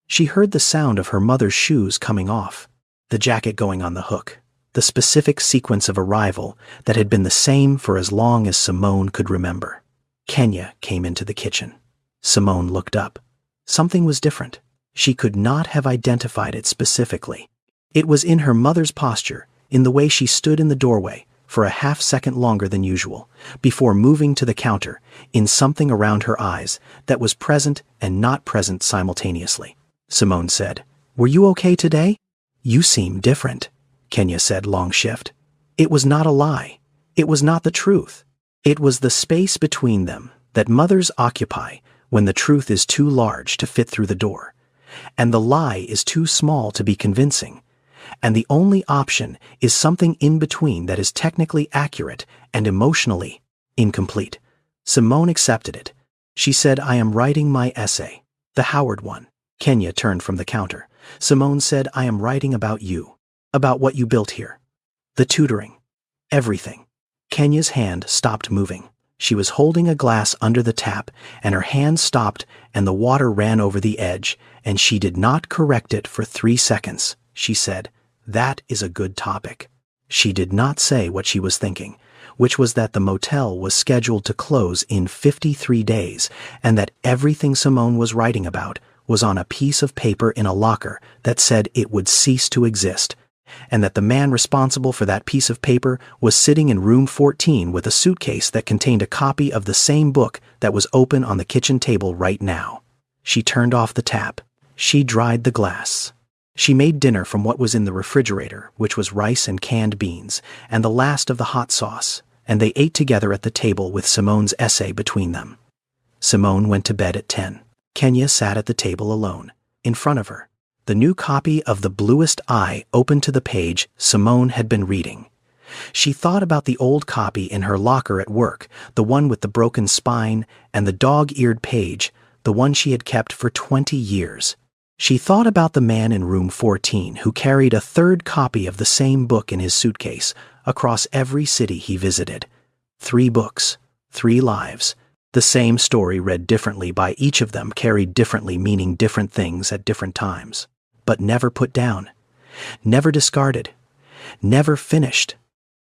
She heard the sound of her mother's shoes coming off, the jacket going on the hook, the specific sequence of arrival that had been the same for as long as Simone could remember. Kenya came into the kitchen. Simone looked up. Something was different. She could not have identified it specifically. It was in her mother's posture, in the way she stood in the doorway for a half-second longer than usual, before moving to the counter, in something around her eyes that was present and not present simultaneously. Simone said, "Were you okay today?" "You seem different," Kenya said, long shift. It was not a lie. It was not the truth. It was the space between them that mothers occupy when the truth is too large to fit through the door, and the lie is too small to be convincing, and the only option is something in between that is technically accurate and emotionally incomplete. Simone accepted it. She said, "I am writing my essay, the Howard one." Kenya turned from the counter. Simone said, "I am writing about you, about what you built here, the tutoring, everything." Kenya's hand stopped moving. She was holding a glass under the tap, and her hand stopped and the water ran over the edge, and she did not correct it for 3 seconds. She said, "That is a good topic." She did not say what she was thinking, which was that the motel was scheduled to close in 53 days, and that everything Simone was writing about was on a piece of paper in a locker that said it would cease to exist, and that the man responsible for that piece of paper was sitting in room 14 with a suitcase that contained a copy of the same book that was open on the kitchen table right now. She turned off the tap. She dried the glass. She made dinner from what was in the refrigerator, which was rice and canned beans, and the last of the hot sauce, and they ate together at the table with Simone's essay between them. Simone went to bed at 10. Kenya sat at the table alone. In front of her, the new copy of The Bluest Eye open to the page Simone had been reading. She thought about the old copy in her locker at work, the one with the broken spine and the dog-eared page, the one she had kept for 20 years. She thought about the man in room 14 who carried a third copy of the same book in his suitcase across every city he visited. 3 books, 3 lives. The same story read differently by each of them, carried differently, meaning different things at different times, but never put down, never discarded, never finished.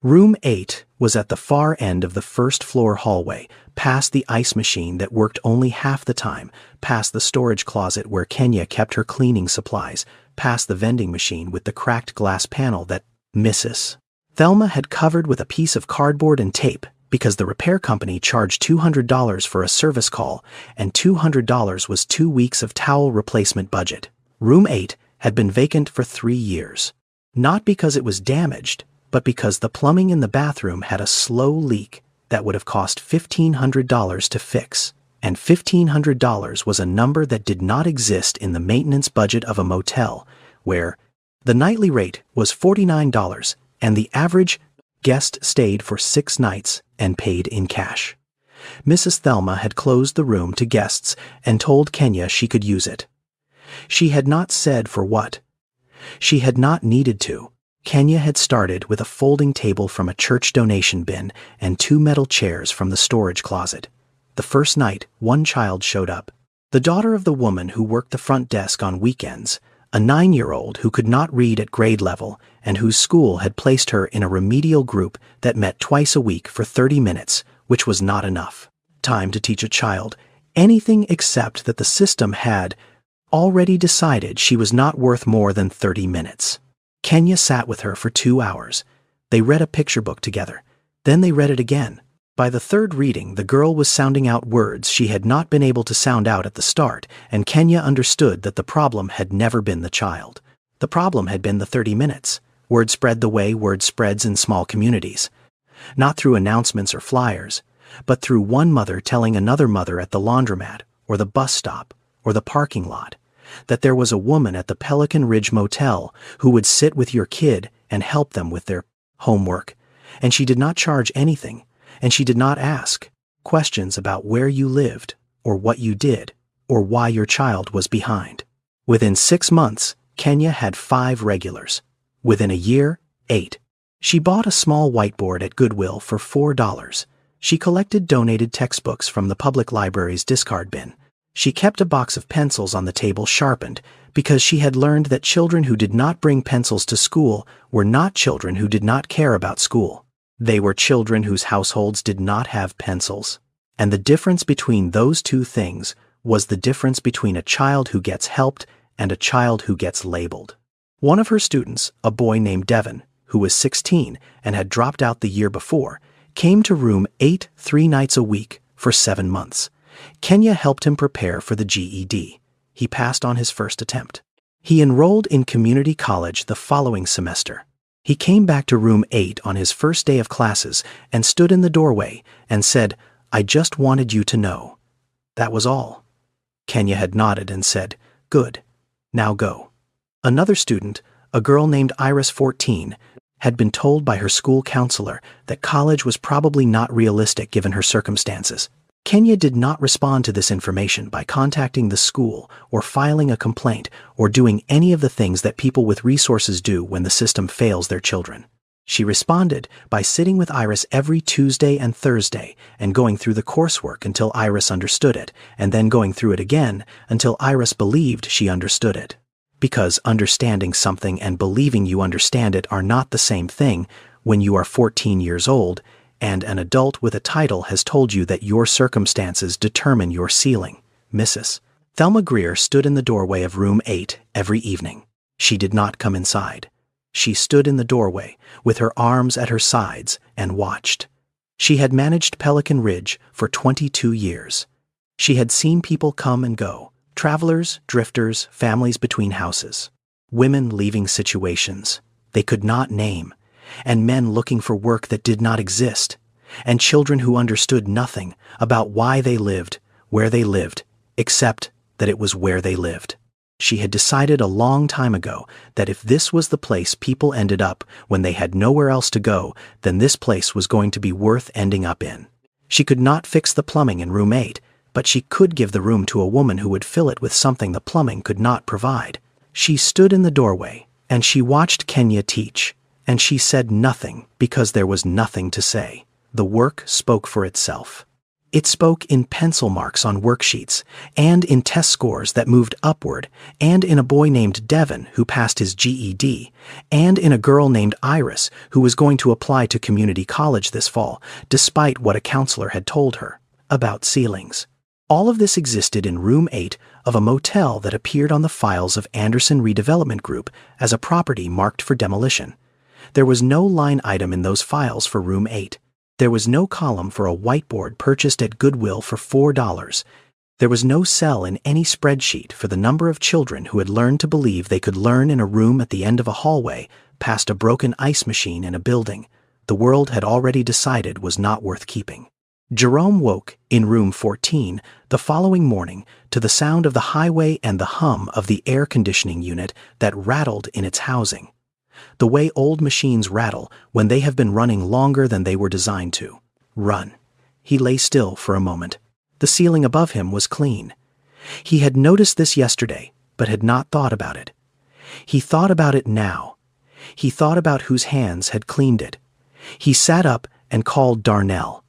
Room 8 was at the far end of the first-floor hallway, past the ice machine that worked only half the time, past the storage closet where Kenya kept her cleaning supplies, past the vending machine with the cracked glass panel that Mrs. Thelma had covered with a piece of cardboard and tape because the repair company charged $200 for a service call, and $200 was 2 weeks of towel replacement budget. Room 8 had been vacant for 3 years. Not because it was damaged, but because the plumbing in the bathroom had a slow leak that would have cost $1,500 to fix, and $1,500 was a number that did not exist in the maintenance budget of a motel, where the nightly rate was $49 and the average guest stayed for 6 nights and paid in cash. Mrs. Thelma had closed the room to guests and told Kenya she could use it. She had not said for what. She had not needed to. Kenya had started with a folding table from a church donation bin and 2 metal chairs from the storage closet. The first night, 1 child showed up. The daughter of the woman who worked the front desk on weekends, a 9-year-old who could not read at grade level and whose school had placed her in a remedial group that met twice a week for 30 minutes, which was not enough time to teach a child anything except that the system had already decided she was not worth more than 30 minutes. Kenya sat with her for 2 hours. They read a picture book together. Then they read it again. By the 3rd reading, the girl was sounding out words she had not been able to sound out at the start, and Kenya understood that the problem had never been the child. The problem had been the 30 minutes. Word spread the way word spreads in small communities. Not through announcements or flyers, but through one mother telling another mother at the laundromat, or the bus stop, or the parking lot, that there was a woman at the Pelican Ridge Motel who would sit with your kid and help them with their homework, and she did not charge anything, and she did not ask questions about where you lived, or what you did, or why your child was behind. Within 6 months, Kenya had 5 regulars. Within a year, 8. She bought a small whiteboard at Goodwill for $4. She collected donated textbooks from the public library's discard bin. She kept a box of pencils on the table sharpened because she had learned that children who did not bring pencils to school were not children who did not care about school. They were children whose households did not have pencils. And the difference between those 2 things was the difference between a child who gets helped and a child who gets labeled. One of her students, a boy named Devin, who was 16 and had dropped out the year before, came to room 8 3 nights a week for 7 months. Kenya helped him prepare for the GED. He passed on his first attempt. He enrolled in community college the following semester. He came back to room 8 on his first day of classes and stood in the doorway and said, "I just wanted you to know." That was all. Kenya had nodded and said, "Good. Now go." Another student, a girl named Iris, 14, had been told by her school counselor that college was probably not realistic given her circumstances. Kenya did not respond to this information by contacting the school or filing a complaint or doing any of the things that people with resources do when the system fails their children. She responded by sitting with Iris every Tuesday and Thursday and going through the coursework until Iris understood it, and then going through it again until Iris believed she understood it. Because understanding something and believing you understand it are not the same thing when you are 14 years old and an adult with a title has told you that your circumstances determine your ceiling. Mrs. Thelma Greer stood in the doorway of room 8 every evening. She did not come inside. She stood in the doorway with her arms at her sides and watched. She had managed Pelican Ridge for 22 years. She had seen people come and go, travelers, drifters, families between houses, women leaving situations they could not name, and men looking for work that did not exist, and children who understood nothing about why they lived, where they lived, except that it was where they lived. She had decided a long time ago that if this was the place people ended up when they had nowhere else to go, then this place was going to be worth ending up in. She could not fix the plumbing in room 8, but she could give the room to a woman who would fill it with something the plumbing could not provide. She stood in the doorway, and she watched Kenya teach, and she said nothing because there was nothing to say. The work spoke for itself. It spoke in pencil marks on worksheets, and in test scores that moved upward, and in a boy named Devin who passed his GED, and in a girl named Iris who was going to apply to community college this fall, despite what a counselor had told her about ceilings. All of this existed in room 8 of a motel that appeared on the files of Anderson Redevelopment Group as a property marked for demolition. There was no line item in those files for room 8. There was no column for a whiteboard purchased at Goodwill for $4. There was no cell in any spreadsheet for the number of children who had learned to believe they could learn in a room at the end of a hallway past a broken ice machine in a building the world had already decided was not worth keeping. Jerome woke, in room 14, the following morning to the sound of the highway and the hum of the air conditioning unit that rattled in its housing. The way old machines rattle when they have been running longer than they were designed to run. He lay still for a moment. The ceiling above him was clean. He had noticed this yesterday, but had not thought about it. He thought about it now. He thought about whose hands had cleaned it. He sat up and called Darnell.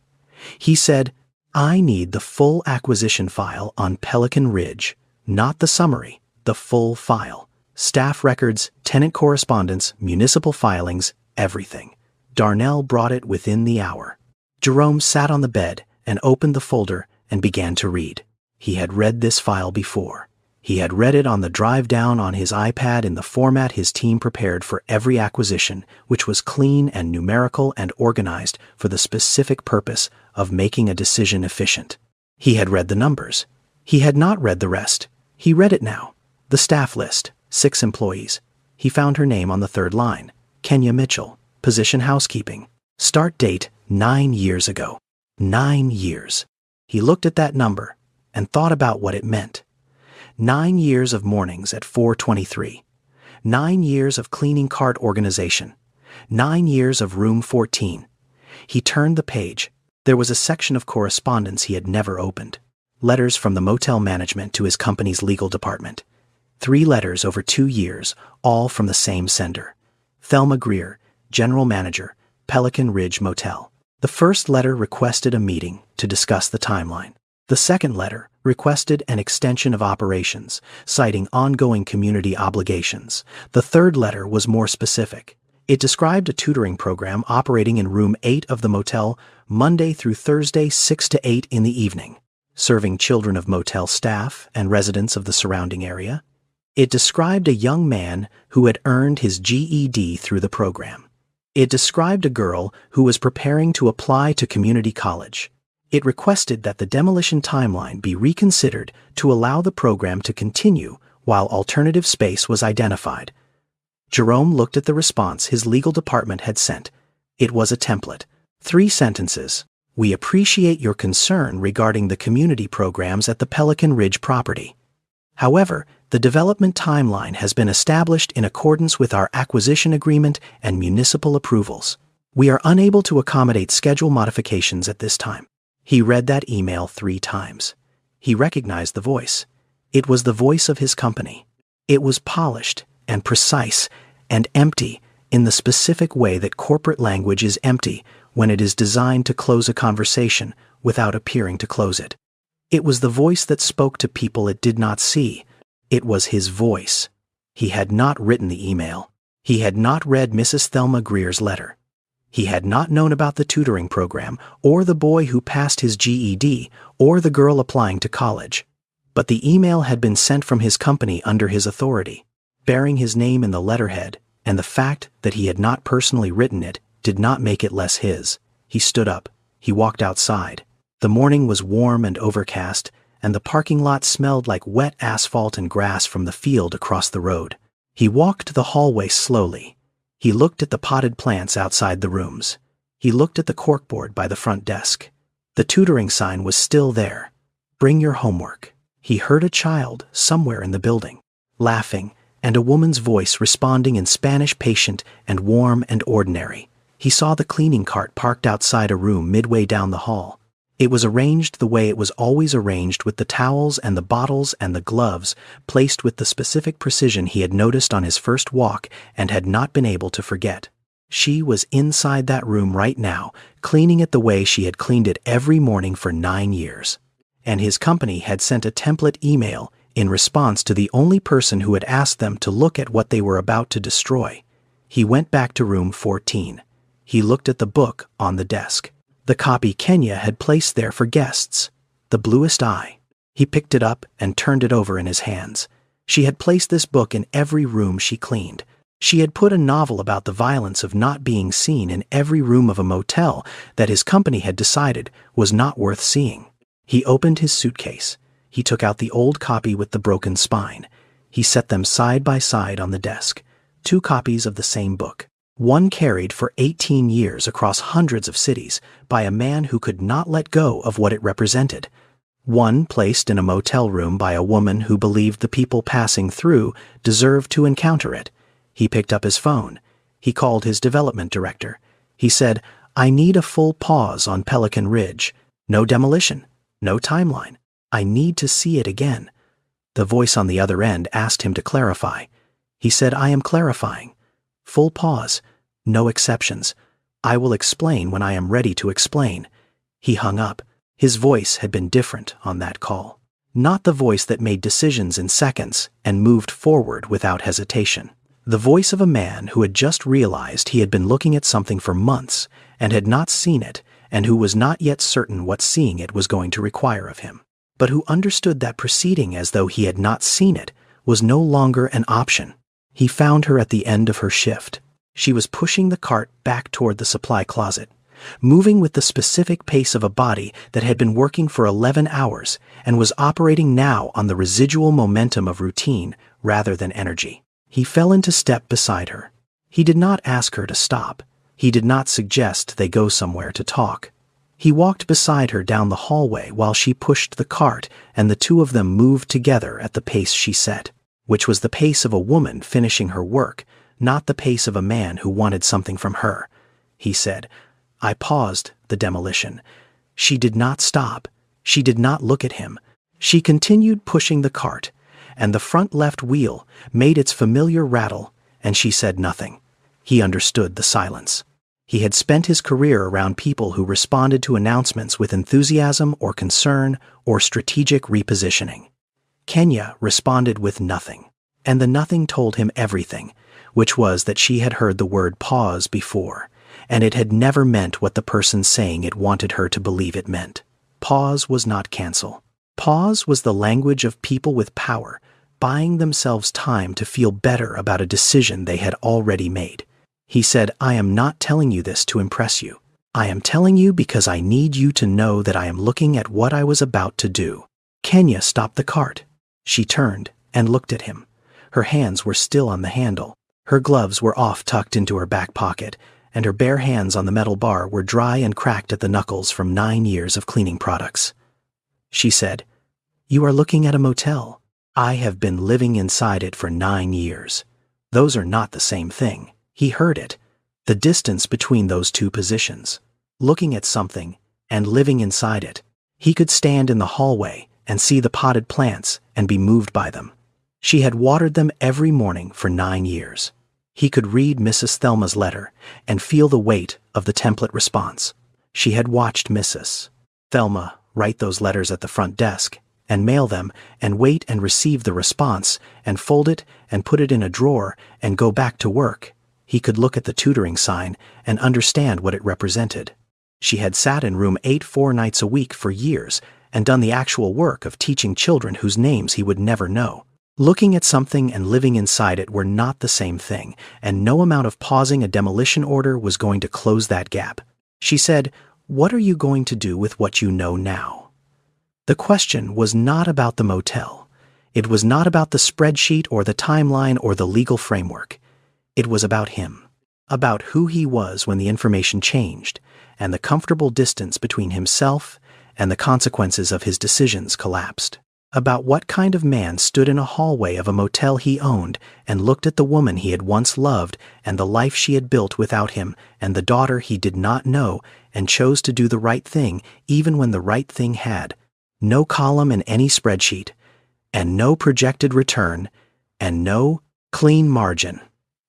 He said, "I need the full acquisition file on Pelican Ridge, not the summary, the full file. Staff records, tenant correspondence, municipal filings, everything." Darnell brought it within the hour. Jerome sat on the bed and opened the folder and began to read. He had read this file before. He had read it on the drive down on his iPad in the format his team prepared for every acquisition, which was clean and numerical and organized for the specific purpose of making a decision efficient. He had read the numbers. He had not read the rest. He read it now. The staff list, 6 employees. He found her name on the 3rd line. Kenya Mitchell, position housekeeping. Start date 9 years ago. 9 years. He looked at that number and thought about what it meant. 9 years of mornings at 4:23. 9 years of cleaning cart organization. 9 years of room 14. He turned the page. There was a section of correspondence he had never opened. Letters from the motel management to his company's legal department. 3 letters over 2 years, all from the same sender. Thelma Greer, General Manager, Pelican Ridge Motel. The first letter requested a meeting to discuss the timeline. The second letter requested an extension of operations, citing ongoing community obligations. The third letter was more specific. It described a tutoring program operating in room 8 of the motel Monday through Thursday 6 to 8 in the evening, serving children of motel staff and residents of the surrounding area. It described a young man who had earned his GED through the program. It described a girl who was preparing to apply to community college. It requested that the demolition timeline be reconsidered to allow the program to continue while alternative space was identified. Jerome looked at the response his legal department had sent. It was a template. 3 sentences. "We appreciate your concern regarding the community programs at the Pelican Ridge property. However, the development timeline has been established in accordance with our acquisition agreement and municipal approvals. We are unable to accommodate schedule modifications at this time." He read that email 3 times. He recognized the voice. It was the voice of his company. It was polished and precise and empty in the specific way that corporate language is empty when it is designed to close a conversation without appearing to close it. It was the voice that spoke to people it did not see. It was his voice. He had not written the email. He had not read Mrs. Thelma Greer's letter. He had not known about the tutoring program, or the boy who passed his GED, or the girl applying to college. But the email had been sent from his company under his authority, bearing his name in the letterhead, and the fact that he had not personally written it did not make it less his. He stood up. He walked outside. The morning was warm and overcast, and the parking lot smelled like wet asphalt and grass from the field across the road. He walked the hallway slowly. He looked at the potted plants outside the rooms. He looked at the corkboard by the front desk. The tutoring sign was still there. "Bring your homework." He heard a child somewhere in the building, laughing, and a woman's voice responding in Spanish, patient and warm and ordinary. He saw the cleaning cart parked outside a room midway down the hall. It was arranged the way it was always arranged, with the towels and the bottles and the gloves placed with the specific precision he had noticed on his first walk and had not been able to forget. She was inside that room right now, cleaning it the way she had cleaned it every morning for 9 years. And his company had sent a template email in response to the only person who had asked them to look at what they were about to destroy. He went back to room 14. He looked at the book on the desk. The copy Kenya had placed there for guests. The Bluest Eye. He picked it up and turned it over in his hands. She had placed this book in every room she cleaned. She had put a novel about the violence of not being seen in every room of a motel that his company had decided was not worth seeing. He opened his suitcase. He took out the old copy with the broken spine. He set them side by side on the desk. 2 copies of the same book. One carried for 18 years across hundreds of cities by a man who could not let go of what it represented. One placed in a motel room by a woman who believed the people passing through deserved to encounter it. He picked up his phone. He called his development director. He said, "I need a full pause on Pelican Ridge. No demolition. No timeline. I need to see it again." The voice on the other end asked him to clarify. He said, "I am clarifying. Full pause. No exceptions. I will explain when I am ready to explain." He hung up. His voice had been different on that call. Not the voice that made decisions in seconds and moved forward without hesitation. The voice of a man who had just realized he had been looking at something for months and had not seen it, and who was not yet certain what seeing it was going to require of him, but who understood that proceeding as though he had not seen it was no longer an option. He found her at the end of her shift. She was pushing the cart back toward the supply closet, moving with the specific pace of a body that had been working for 11 hours and was operating now on the residual momentum of routine rather than energy. He fell into step beside her. He did not ask her to stop. He did not suggest they go somewhere to talk. He walked beside her down the hallway while she pushed the cart, and the two of them moved together at the pace she set, which was the pace of a woman finishing her work, not the pace of a man who wanted something from her. He said, "I paused the demolition." She did not stop. She did not look at him. She continued pushing the cart, and the front left wheel made its familiar rattle, and she said nothing. He understood the silence. He had spent his career around people who responded to announcements with enthusiasm or concern or strategic repositioning. Kenya responded with nothing, and the nothing told him everything, which was that she had heard the word pause before, and it had never meant what the person saying it wanted her to believe it meant. Pause was not cancel. Pause was the language of people with power, buying themselves time to feel better about a decision they had already made. He said, "I am not telling you this to impress you. I am telling you because I need you to know that I am looking at what I was about to do." Kenya stopped the cart. She turned and looked at him. Her hands were still on the handle. Her gloves were off tucked into her back pocket, and her bare hands on the metal bar were dry and cracked at the knuckles from 9 years of cleaning products. She said, "You are looking at a motel. I have been living inside it for 9 years. Those are not the same thing." He heard it, the distance between those two positions. Looking at something and living inside it. He could stand in the hallway and see the potted plants and be moved by them. She had watered them every morning for 9 years. He could read Mrs. Thelma's letter and feel the weight of the template response. She had watched Mrs. Thelma write those letters at the front desk and mail them and wait and receive the response and fold it and put it in a drawer and go back to work. He could look at the tutoring sign and understand what it represented. She had sat in room 8 4 nights a week for years and done the actual work of teaching children whose names he would never know. Looking at something and living inside it were not the same thing, and no amount of pausing a demolition order was going to close that gap. She said, "What are you going to do with what you know now?" The question was not about the motel. It was not about the spreadsheet or the timeline or the legal framework. It was about him, about who he was when the information changed, and the comfortable distance between himself and the consequences of his decisions collapsed. About what kind of man stood in a hallway of a motel he owned and looked at the woman he had once loved and the life she had built without him and the daughter he did not know and chose to do the right thing even when the right thing had no column in any spreadsheet and no projected return and no clean margin.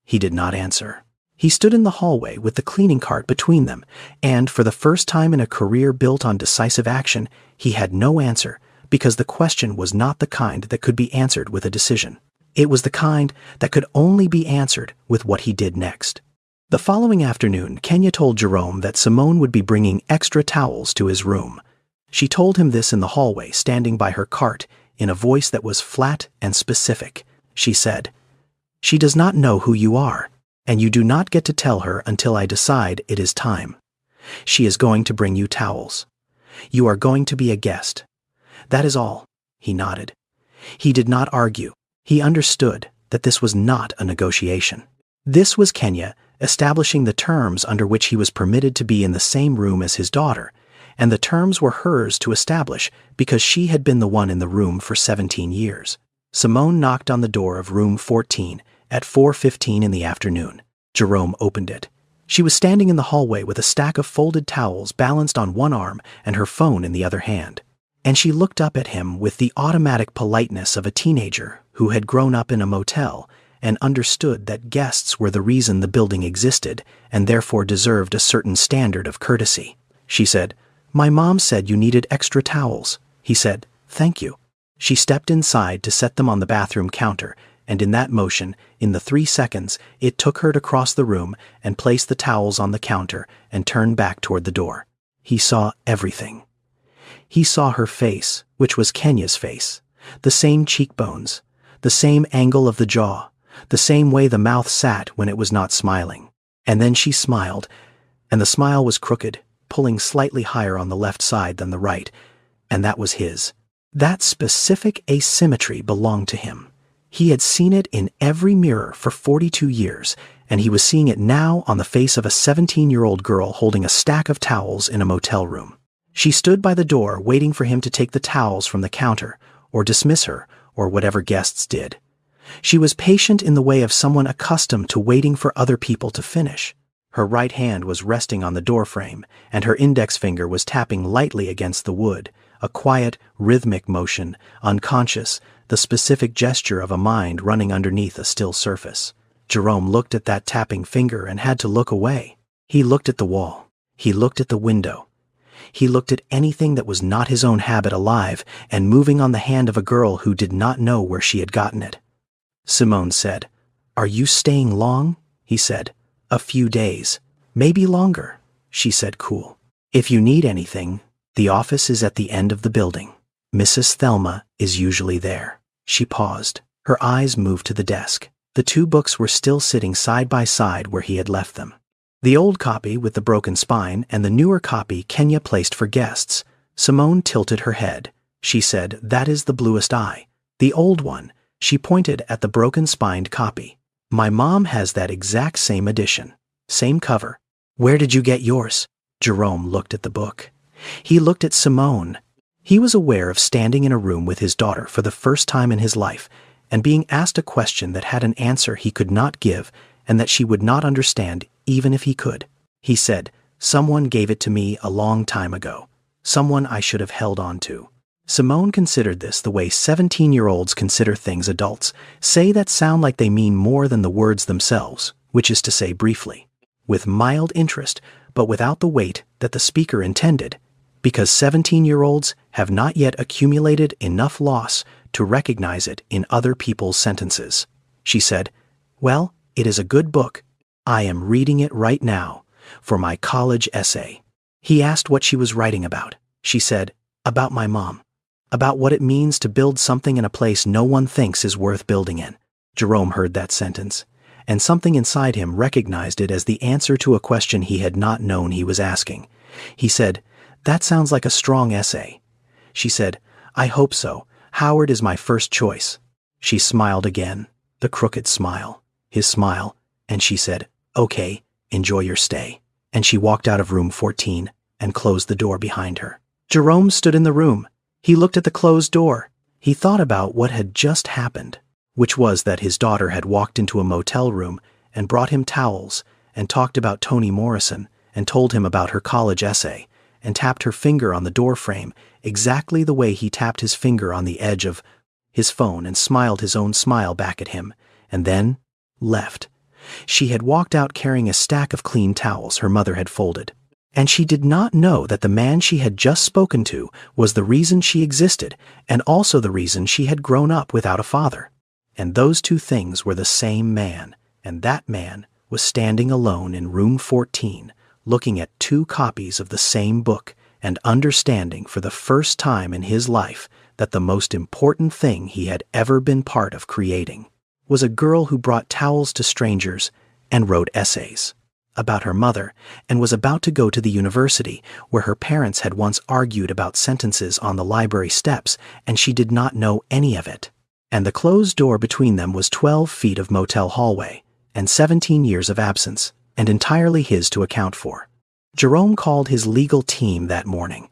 He did not answer. He stood in the hallway with the cleaning cart between them, and for the first time in a career built on decisive action, he had no answer, because the question was not the kind that could be answered with a decision. It was the kind that could only be answered with what he did next. The following afternoon, Kenya told Jerome that Simone would be bringing extra towels to his room. She told him this in the hallway, standing by her cart, in a voice that was flat and specific. She said, "She does not know who you are, and you do not get to tell her until I decide it is time. She is going to bring you towels. You are going to be a guest. That is all." He nodded. He did not argue. He understood that this was not a negotiation. This was Kenya establishing the terms under which he was permitted to be in the same room as his daughter, and the terms were hers to establish because she had been the one in the room for 17 years. Simone knocked on the door of room 14 at 4:15 in the afternoon. Jerome opened it. She was standing in the hallway with a stack of folded towels balanced on one arm and her phone in the other hand. And she looked up at him with the automatic politeness of a teenager who had grown up in a motel and understood that guests were the reason the building existed and therefore deserved a certain standard of courtesy. She said, "My mom said you needed extra towels." He said, "Thank you." She stepped inside to set them on the bathroom counter, and in that motion, in the 3 seconds it took her to cross the room and place the towels on the counter and turn back toward the door. He saw everything. He saw her face, which was Kenya's face, the same cheekbones, the same angle of the jaw, the same way the mouth sat when it was not smiling. And then she smiled, and the smile was crooked, pulling slightly higher on the left side than the right, and that was his. That specific asymmetry belonged to him. He had seen it in every mirror for 42 years, and he was seeing it now on the face of a 17-year-old girl holding a stack of towels in a motel room. She stood by the door waiting for him to take the towels from the counter, or dismiss her, or whatever guests did. She was patient in the way of someone accustomed to waiting for other people to finish. Her right hand was resting on the doorframe, and her index finger was tapping lightly against the wood, a quiet, rhythmic motion, unconscious, the specific gesture of a mind running underneath a still surface. Jerome looked at that tapping finger and had to look away. He looked at the wall. He looked at the window. He looked at anything that was not his own habit alive and moving on the hand of a girl who did not know where she had gotten it. Simone said, "Are you staying long?" He said, "A few days. Maybe longer," she said, cool. "If you need anything, the office is at the end of the building. Mrs. Thelma is usually there." She paused. Her eyes moved to the desk. The 2 books were still sitting side by side where he had left them. The old copy with the broken spine and the newer copy Kenya placed for guests. Simone tilted her head. She said, "That is the bluest eye. The old one." She pointed at the broken-spined copy. "My mom has that exact same edition. Same cover. Where did you get yours?" Jerome looked at the book. He looked at Simone. He was aware of standing in a room with his daughter for the first time in his life and being asked a question that had an answer he could not give and that she would not understand even if he could. He said, "Someone gave it to me a long time ago. Someone I should have held on to." Simone considered this the way 17-year-olds consider things adults say that sound like they mean more than the words themselves, which is to say briefly, with mild interest, but without the weight that the speaker intended, because 17-year-olds have not yet accumulated enough loss to recognize it in other people's sentences. She said, "Well, it is a good book. I am reading it right now, for my college essay." He asked what she was writing about. She said, "About my mom. About what it means to build something in a place no one thinks is worth building in." Jerome heard that sentence, and something inside him recognized it as the answer to a question he had not known he was asking. He said, "That sounds like a strong essay." She said, "I hope so. Howard is my first choice." She smiled again, the crooked smile, his smile, and she said, "Okay, enjoy your stay." And she walked out of room 14 and closed the door behind her. Jerome stood in the room. He looked at the closed door. He thought about what had just happened, which was that his daughter had walked into a motel room and brought him towels and talked about Toni Morrison and told him about her college essay and tapped her finger on the door frame exactly the way he tapped his finger on the edge of his phone and smiled his own smile back at him, and then left, She had walked out carrying a stack of clean towels her mother had folded. And she did not know that the man she had just spoken to was the reason she existed and also the reason she had grown up without a father. And those two things were the same man, and that man was standing alone in room 14, looking at two copies of the same book and understanding for the first time in his life that the most important thing he had ever been part of creating was a girl who brought towels to strangers and wrote essays about her mother and was about to go to the university where her parents had once argued about sentences on the library steps, and she did not know any of it. And the closed door between them was 12 feet of motel hallway and 17 years of absence, and entirely his to account for. Jerome called his legal team that morning,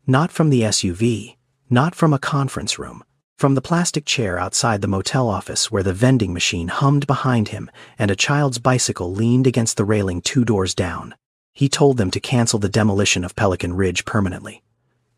not from the SUV, not from a conference room, from the plastic chair outside the motel office where the vending machine hummed behind him and a child's bicycle leaned against the railing 2 doors down. He told them to cancel the demolition of Pelican Ridge permanently.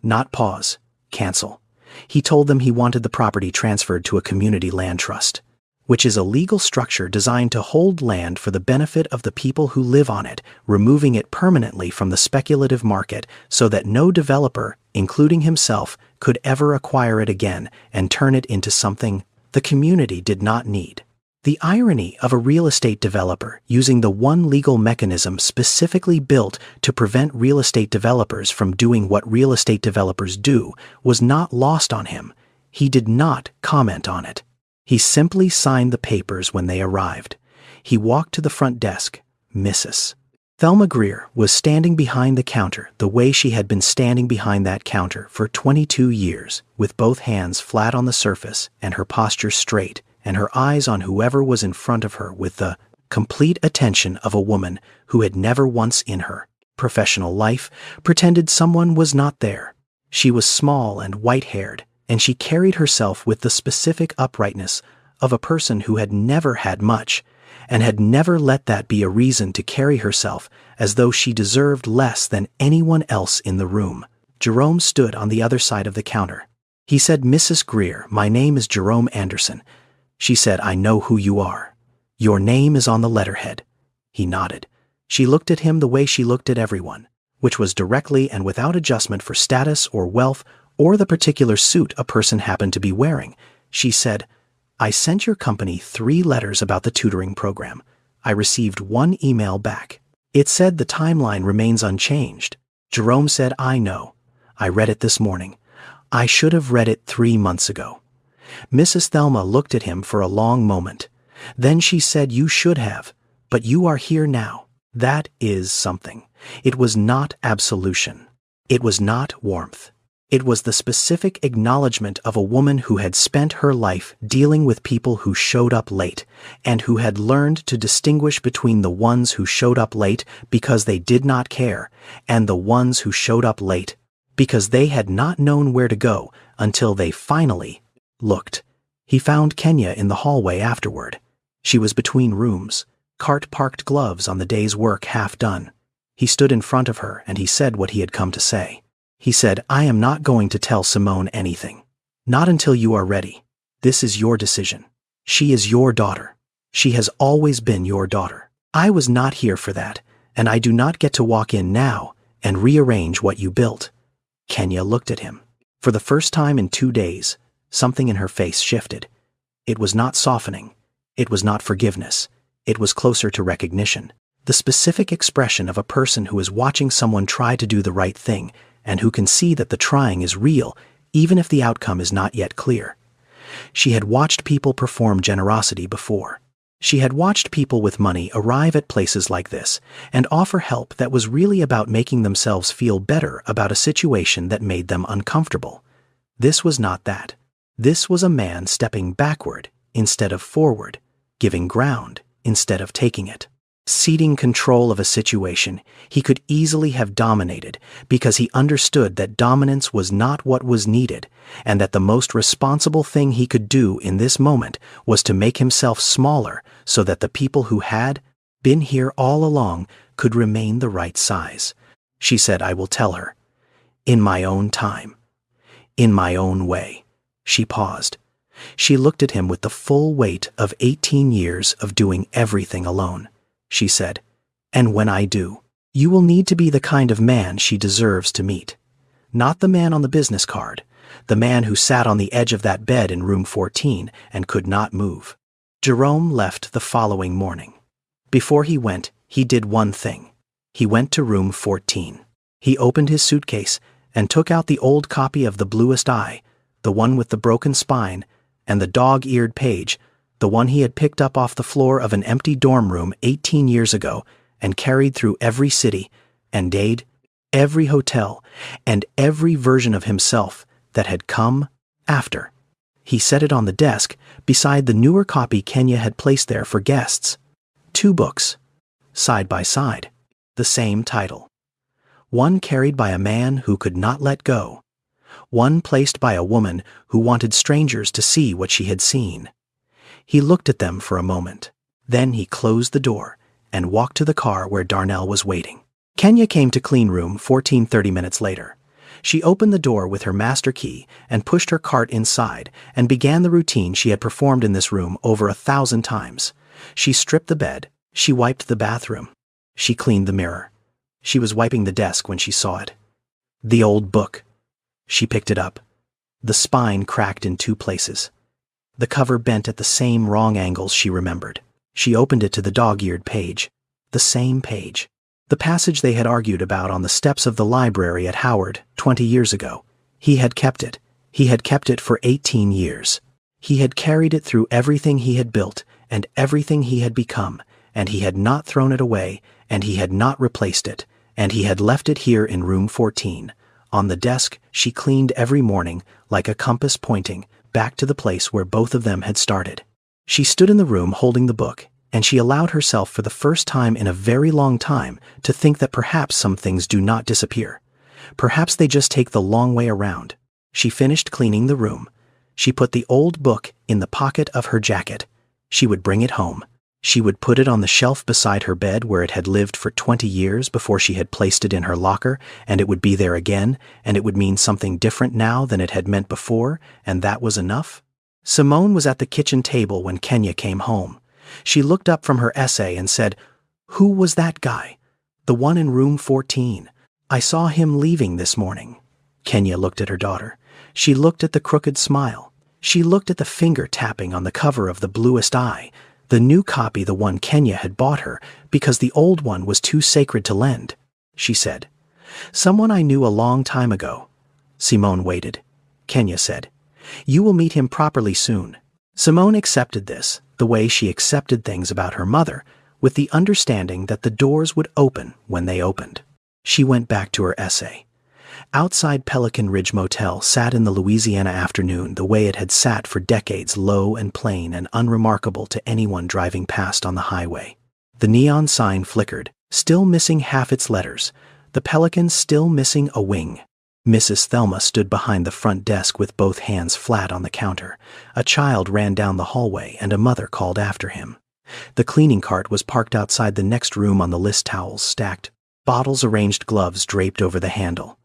Not pause, cancel. He told them he wanted the property transferred to a community land trust, which is a legal structure designed to hold land for the benefit of the people who live on it, removing it permanently from the speculative market so that no developer, including himself, could ever acquire it again and turn it into something the community did not need. The irony of a real estate developer using the one legal mechanism specifically built to prevent real estate developers from doing what real estate developers do was not lost on him. He did not comment on it. He simply signed the papers when they arrived. He walked to the front desk. Mrs. Thelma Greer was standing behind the counter the way she had been standing behind that counter for 22 years, with both hands flat on the surface and her posture straight, and her eyes on whoever was in front of her with the complete attention of a woman who had never once in her professional life pretended someone was not there. She was small and white-haired, and she carried herself with the specific uprightness of a person who had never had much, and had never let that be a reason to carry herself as though she deserved less than anyone else in the room. Jerome stood on the other side of the counter. He said, "Mrs. Greer, my name is Jerome Anderson." She said, "I know who you are. Your name is on the letterhead." He nodded. She looked at him the way she looked at everyone, which was directly and without adjustment for status or wealth or the particular suit a person happened to be wearing. She said, "I sent your company 3 letters about the tutoring program. I received 1 email back. It said the timeline remains unchanged." Jerome said, "I know. I read it this morning. I should have read it 3 months ago." Mrs. Thelma looked at him for a long moment. Then she said, "You should have, but you are here now. That is something." It was not absolution. It was not warmth. It was the specific acknowledgement of a woman who had spent her life dealing with people who showed up late, and who had learned to distinguish between the ones who showed up late because they did not care, and the ones who showed up late because they had not known where to go until they finally looked. He found Kenya in the hallway afterward. She was between rooms, cart-parked gloves on the day's work half done. He stood in front of her and he said what he had come to say. He said, "I am not going to tell Simone anything. Not until you are ready. This is your decision. She is your daughter. She has always been your daughter. I was not here for that, and I do not get to walk in now and rearrange what you built." Kenya looked at him. For the first time in 2 days, something in her face shifted. It was not softening. It was not forgiveness. It was closer to recognition. The specific expression of a person who is watching someone try to do the right thing and who can see that the trying is real, even if the outcome is not yet clear. She had watched people perform generosity before. She had watched people with money arrive at places like this and offer help that was really about making themselves feel better about a situation that made them uncomfortable. This was not that. This was a man stepping backward instead of forward, giving ground instead of taking it. Ceding control of a situation he could easily have dominated because he understood that dominance was not what was needed, and that the most responsible thing he could do in this moment was to make himself smaller so that the people who had been here all along could remain the right size. She said, "I will tell her. In my own time. In my own way." She paused. She looked at him with the full weight of 18 years of doing everything alone. She said, "And when I do, you will need to be the kind of man she deserves to meet. Not the man on the business card, the man who sat on the edge of that bed in room 14 and could not move." Jerome left the following morning. Before he went, he did one thing. He went to room 14. He opened his suitcase and took out the old copy of The Bluest Eye, the one with the broken spine, and the dog-eared page, the one he had picked up off the floor of an empty dorm room 18 years ago and carried through every city and dade, every hotel, and every version of himself that had come after. He set it on the desk beside the newer copy Kenya had placed there for guests. 2 books, side by side, the same title. One carried by a man who could not let go. One placed by a woman who wanted strangers to see what she had seen. He looked at them for a moment. Then he closed the door and walked to the car where Darnell was waiting. Kenya came to clean room 14 30 minutes later. She opened the door with her master key and pushed her cart inside and began the routine she had performed in this room over 1,000 times. She stripped the bed. She wiped the bathroom. She cleaned the mirror. She was wiping the desk when she saw it. The old book. She picked it up. The spine cracked in 2 places. The cover bent at the same wrong angles she remembered. She opened it to the dog-eared page. The same page. The passage they had argued about on the steps of the library at Howard 20 years ago. He had kept it. He had kept it for 18 years. He had carried it through everything he had built and everything he had become, and he had not thrown it away, and he had not replaced it, and he had left it here in room 14. On the desk she cleaned every morning, like a compass pointing back to the place where both of them had started. She stood in the room holding the book, and she allowed herself for the first time in a very long time to think that perhaps some things do not disappear. Perhaps they just take the long way around. She finished cleaning the room. She put the old book in the pocket of her jacket. She would bring it home. She would put it on the shelf beside her bed where it had lived for 20 years before she had placed it in her locker, and it would be there again, and it would mean something different now than it had meant before, and that was enough. Simone was at the kitchen table when Kenya came home. She looked up from her essay and said, "Who was that guy? The one in room 14. I saw him leaving this morning." Kenya looked at her daughter. She looked at the crooked smile. She looked at the finger tapping on the cover of The Bluest Eye, the new copy, the one Kenya had bought her because the old one was too sacred to lend. She said, "Someone I knew a long time ago." Simone waited. Kenya said, "You will meet him properly soon." Simone accepted this, the way she accepted things about her mother, with the understanding that the doors would open when they opened. She went back to her essay. Outside Pelican Ridge Motel sat in the Louisiana afternoon the way it had sat for decades, low and plain and unremarkable to anyone driving past on the highway. The neon sign flickered, still missing half its letters, the Pelican still missing a wing. Mrs. Thelma stood behind the front desk with both hands flat on the counter. A child ran down the hallway and a mother called after him. The cleaning cart was parked outside the next room on the list, towels stacked, bottles arranged, gloves draped over the handle.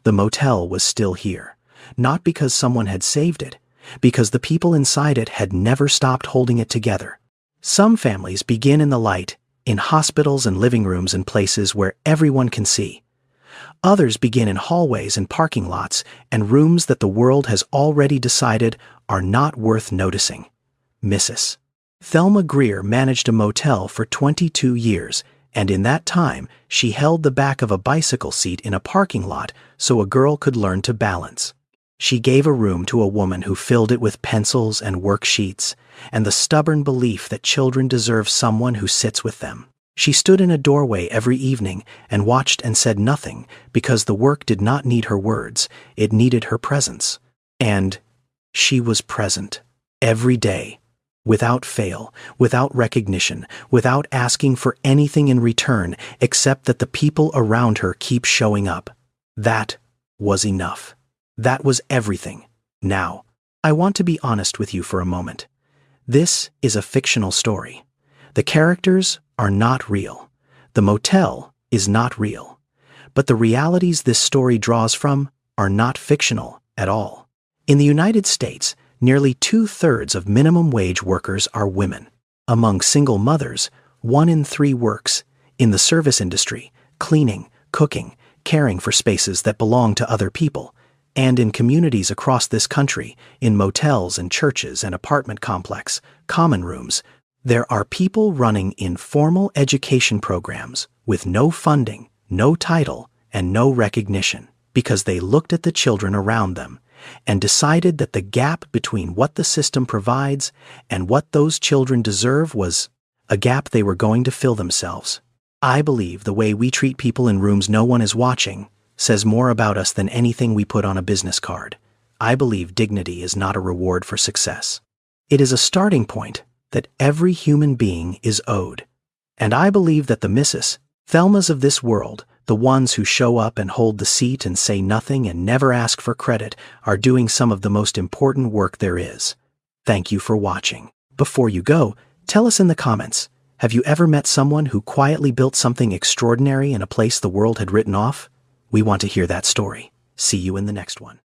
The motel was still here, not because someone had saved it, because the people inside it had never stopped holding it together. Some families begin in the light, in hospitals and living rooms and places where everyone can see. Others begin in hallways and parking lots and rooms that the world has already decided are not worth noticing. Mrs. Thelma Greer managed a motel for 22 years, and in that time she held the back of a bicycle seat in a parking lot so a girl could learn to balance. She gave a room to a woman who filled it with pencils and worksheets, and the stubborn belief that children deserve someone who sits with them. She stood in a doorway every evening and watched and said nothing because the work did not need her words, it needed her presence. And she was present every day, without fail, without recognition, without asking for anything in return except that the people around her keep showing up. That was enough. That was everything. Now, I want to be honest with you for a moment. This is a fictional story. The characters are not real. The motel is not real. But the realities this story draws from are not fictional at all. In the United States, nearly 2/3 of minimum wage workers are women. Among single mothers, 1 in 3 works in the service industry, cleaning, cooking, caring for spaces that belong to other people, and in communities across this country, in motels and churches and apartment complex, common rooms, there are people running informal education programs with no funding, no title, and no recognition, because they looked at the children around them and decided that the gap between what the system provides and what those children deserve was a gap they were going to fill themselves. I believe the way we treat people in rooms no one is watching says more about us than anything we put on a business card. I believe dignity is not a reward for success. It is a starting point that every human being is owed. And I believe that the Mrs. Thelmas of this world, the ones who show up and hold the seat and say nothing and never ask for credit, are doing some of the most important work there is. Thank you for watching. Before you go, tell us in the comments, have you ever met someone who quietly built something extraordinary in a place the world had written off? We want to hear that story. See you in the next one.